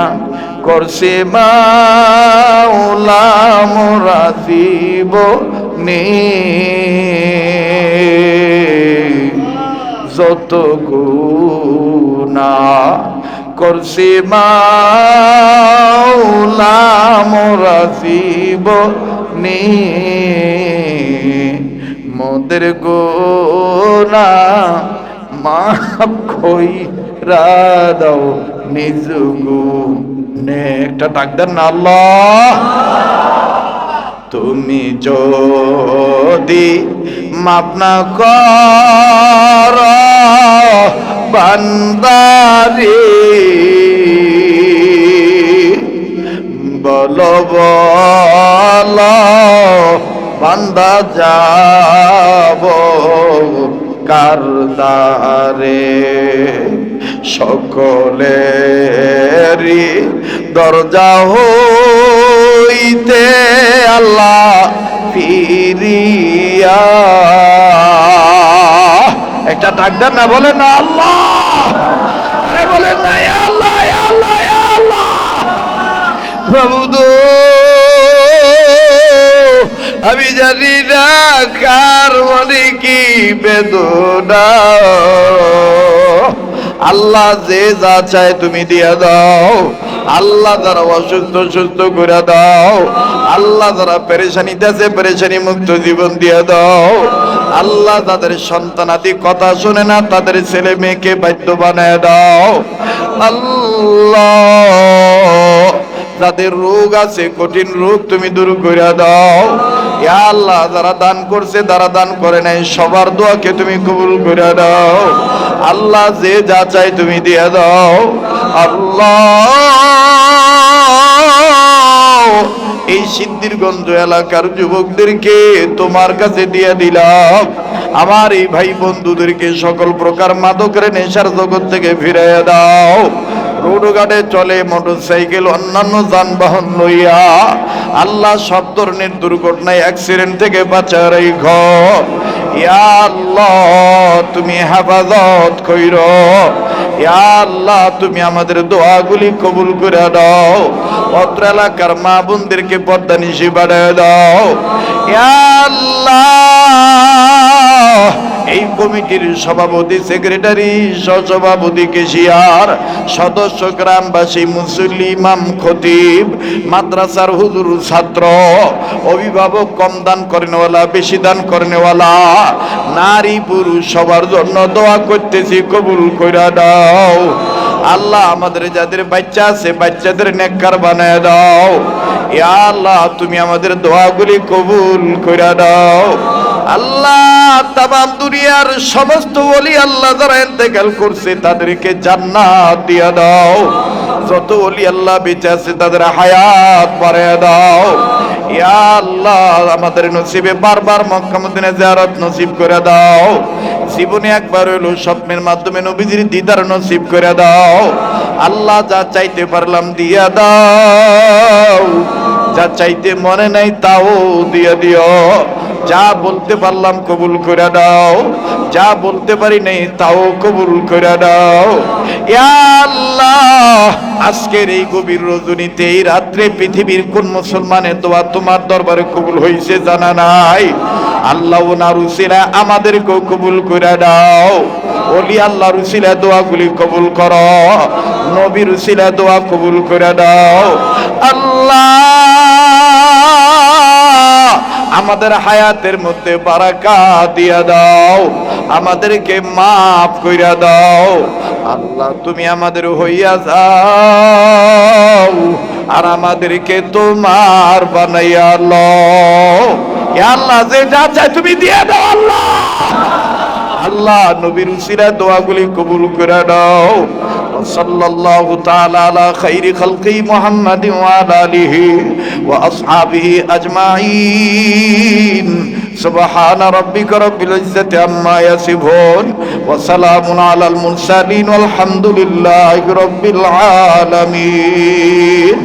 করছে মাওলা মোরা জীবনে যত গুনাহ করছে মাওলা মোরা জীবনে মোদের গুনাহ মাফ কইরা দাও নিজ গুণে। একটা ডাক দেন না আল্লাহ। তুমি যদি মাফ না কর বান্দারে বলো বল বান্দা যাব কারদারে। সকলেরই দরজা হইতে আল্লাহ ফিরিয়া। একটা ডাক দেন না বলেন না আল্লাহ। বলেন না আল্লাহ আল্লাহ আল্লাহ। প্রভু আমি জানি না কার মনে কি বেদনা আল্লাহ যে যা চায় তুমি দিয়া দাও আল্লাহ। যারা অসুস্থ সুস্থ করে দাও আল্লাহ। যারা পেরেশানিতে আছে পেরেশানি মুক্ত জীবন দিয়ে দাও আল্লাহ। তাদের সন্তানাদি কথা শুনে না তাদের ছেলে মেয়েকে বাধ্য বানায় দাও আল্লাহ। যাদের রোগ আছে কঠিন রোগ তুমি দূর করে দাও ইয়া আল্লাহ। যারা দান করছে যারা দান করে নাই সবার দোয়াকে তুমি কবুল করে দাও আল্লাহ। যে যা চাই তুমি দিয়ে দাও আল্লাহ। এই সিদ্ধিরগঞ্জ এলাকার যুবকদেরকে তোমার কাছে দিয়ে দিলাম। আমার এই ভাই বন্ধুদেরকে সকল প্রকার মাদকের নেশার জগৎ থেকে ফিরিয়ে দাও। রোডঘাটে চলে মোটরসাইকেল অন্যান্য যানবাহন লইয়া আল্লাহ সব ধরনের দুর্ঘটনায় অ্যাক্সিডেন্ট থেকে বাঁচার এই ঘর ইয়া আল্লাহ তুমি হেফাজত কইরো ইয়া আল্লাহ। তুমি আমাদের দোয়াগুলি কবুল করে দাও। অত্র এলাকার মা বোনদেরকে পর্দা নিশি বাড়ায় দাও ইয়া আল্লাহ। এই কমিটির সভাপতি সেক্রেটারি সহসভাপতি কেশিয়ার সদস্য গ্রামবাসী মুসল্লি ইমাম খতিব মাদ্রাসার হুজুর ছাত্র অভিভাবক কম দান করেনওয়ালা বেশি দান করেনওয়ালা নারী পুরুষ সবার জন্য দোয়া করতেছি কবুল কইরা দাও আল্লাহ। আমাদের যাদের বাচ্চা আছে বাচ্চাদের নেককার বানায় দাও ইয়া আল্লাহ। তুমি আমাদের দোয়াগুলি কবুল কইরা দাও আল্লাহ। তামাম দুনিয়ার সমস্ত ওলি আল্লাহ যারা ইন্তেকাল করছে তাদেরকে জান্নাত দিয়া দাও। যত ওলি আল্লাহ বেঁচে আছে তাদের হায়াত বাড়ায়া দাও ইয়া আল্লাহ। আমাদের নসিবে বারবার মক্কা মদিনা জিয়ারত নসিব করে দাও। জীবনে একবার হইলো স্বপ্নের মাধ্যমে নবীজির দিদার নসিব করে দাও আল্লাহ। যা চাইতে পারলাম দিয়া দাও, যা চাইতে মনে নাই তাও দিয়ে দিও যা বলতে পারলাম কবুল করে দাও, যা বলতে পারি নাই তাও কবুল করে দাও। ইয়া আল্লাহ, আজকের এই গভীর রজনীতে, এই রাত্রে পৃথিবীর কোন মুসলমানের দোয়া তোমার দরবারে কবুল হয়েছে জানা নাই। আল্লাহ ওনার উসিলা আমাদেরকেও কবুল করে দাও। ওলি আল্লাহর উসিলা দোয়াগুলি কবুল করো, নবীর উসিলা দোয়া কবুল করে দাও। আল্লাহ, আমাদের হায়াতের মধ্যে বারাকাত দিয়া দাও, আমাদেরকে মাফ কইরা দাও। আল্লাহ, তুমি আমাদের হইয়া যাও আর আমাদেরকে তোমার বানাইয়া লও। ইয়া আল্লাহ, যে যা চাই তুমি দিয়ে দাও। আল্লাহ, আল্লাহ নবীর উসিলা দোয়াগুলি কবুল করে দাও। সাল্লাল্লাহু তাআলা আলা খাইরি খালকি মুহাম্মাদিন ওয়া আলা আলিহি ওয়া আসহাবিহি আজমাইন। সুবহান রাব্বিকা রাব্বিল ইজ্জাতি আম্মা ইয়াসিফুন ওয়া সালামুন আলাল মুরসালিন ওয়াল হামদুলিল্লাহি রাব্বিল আলামিন।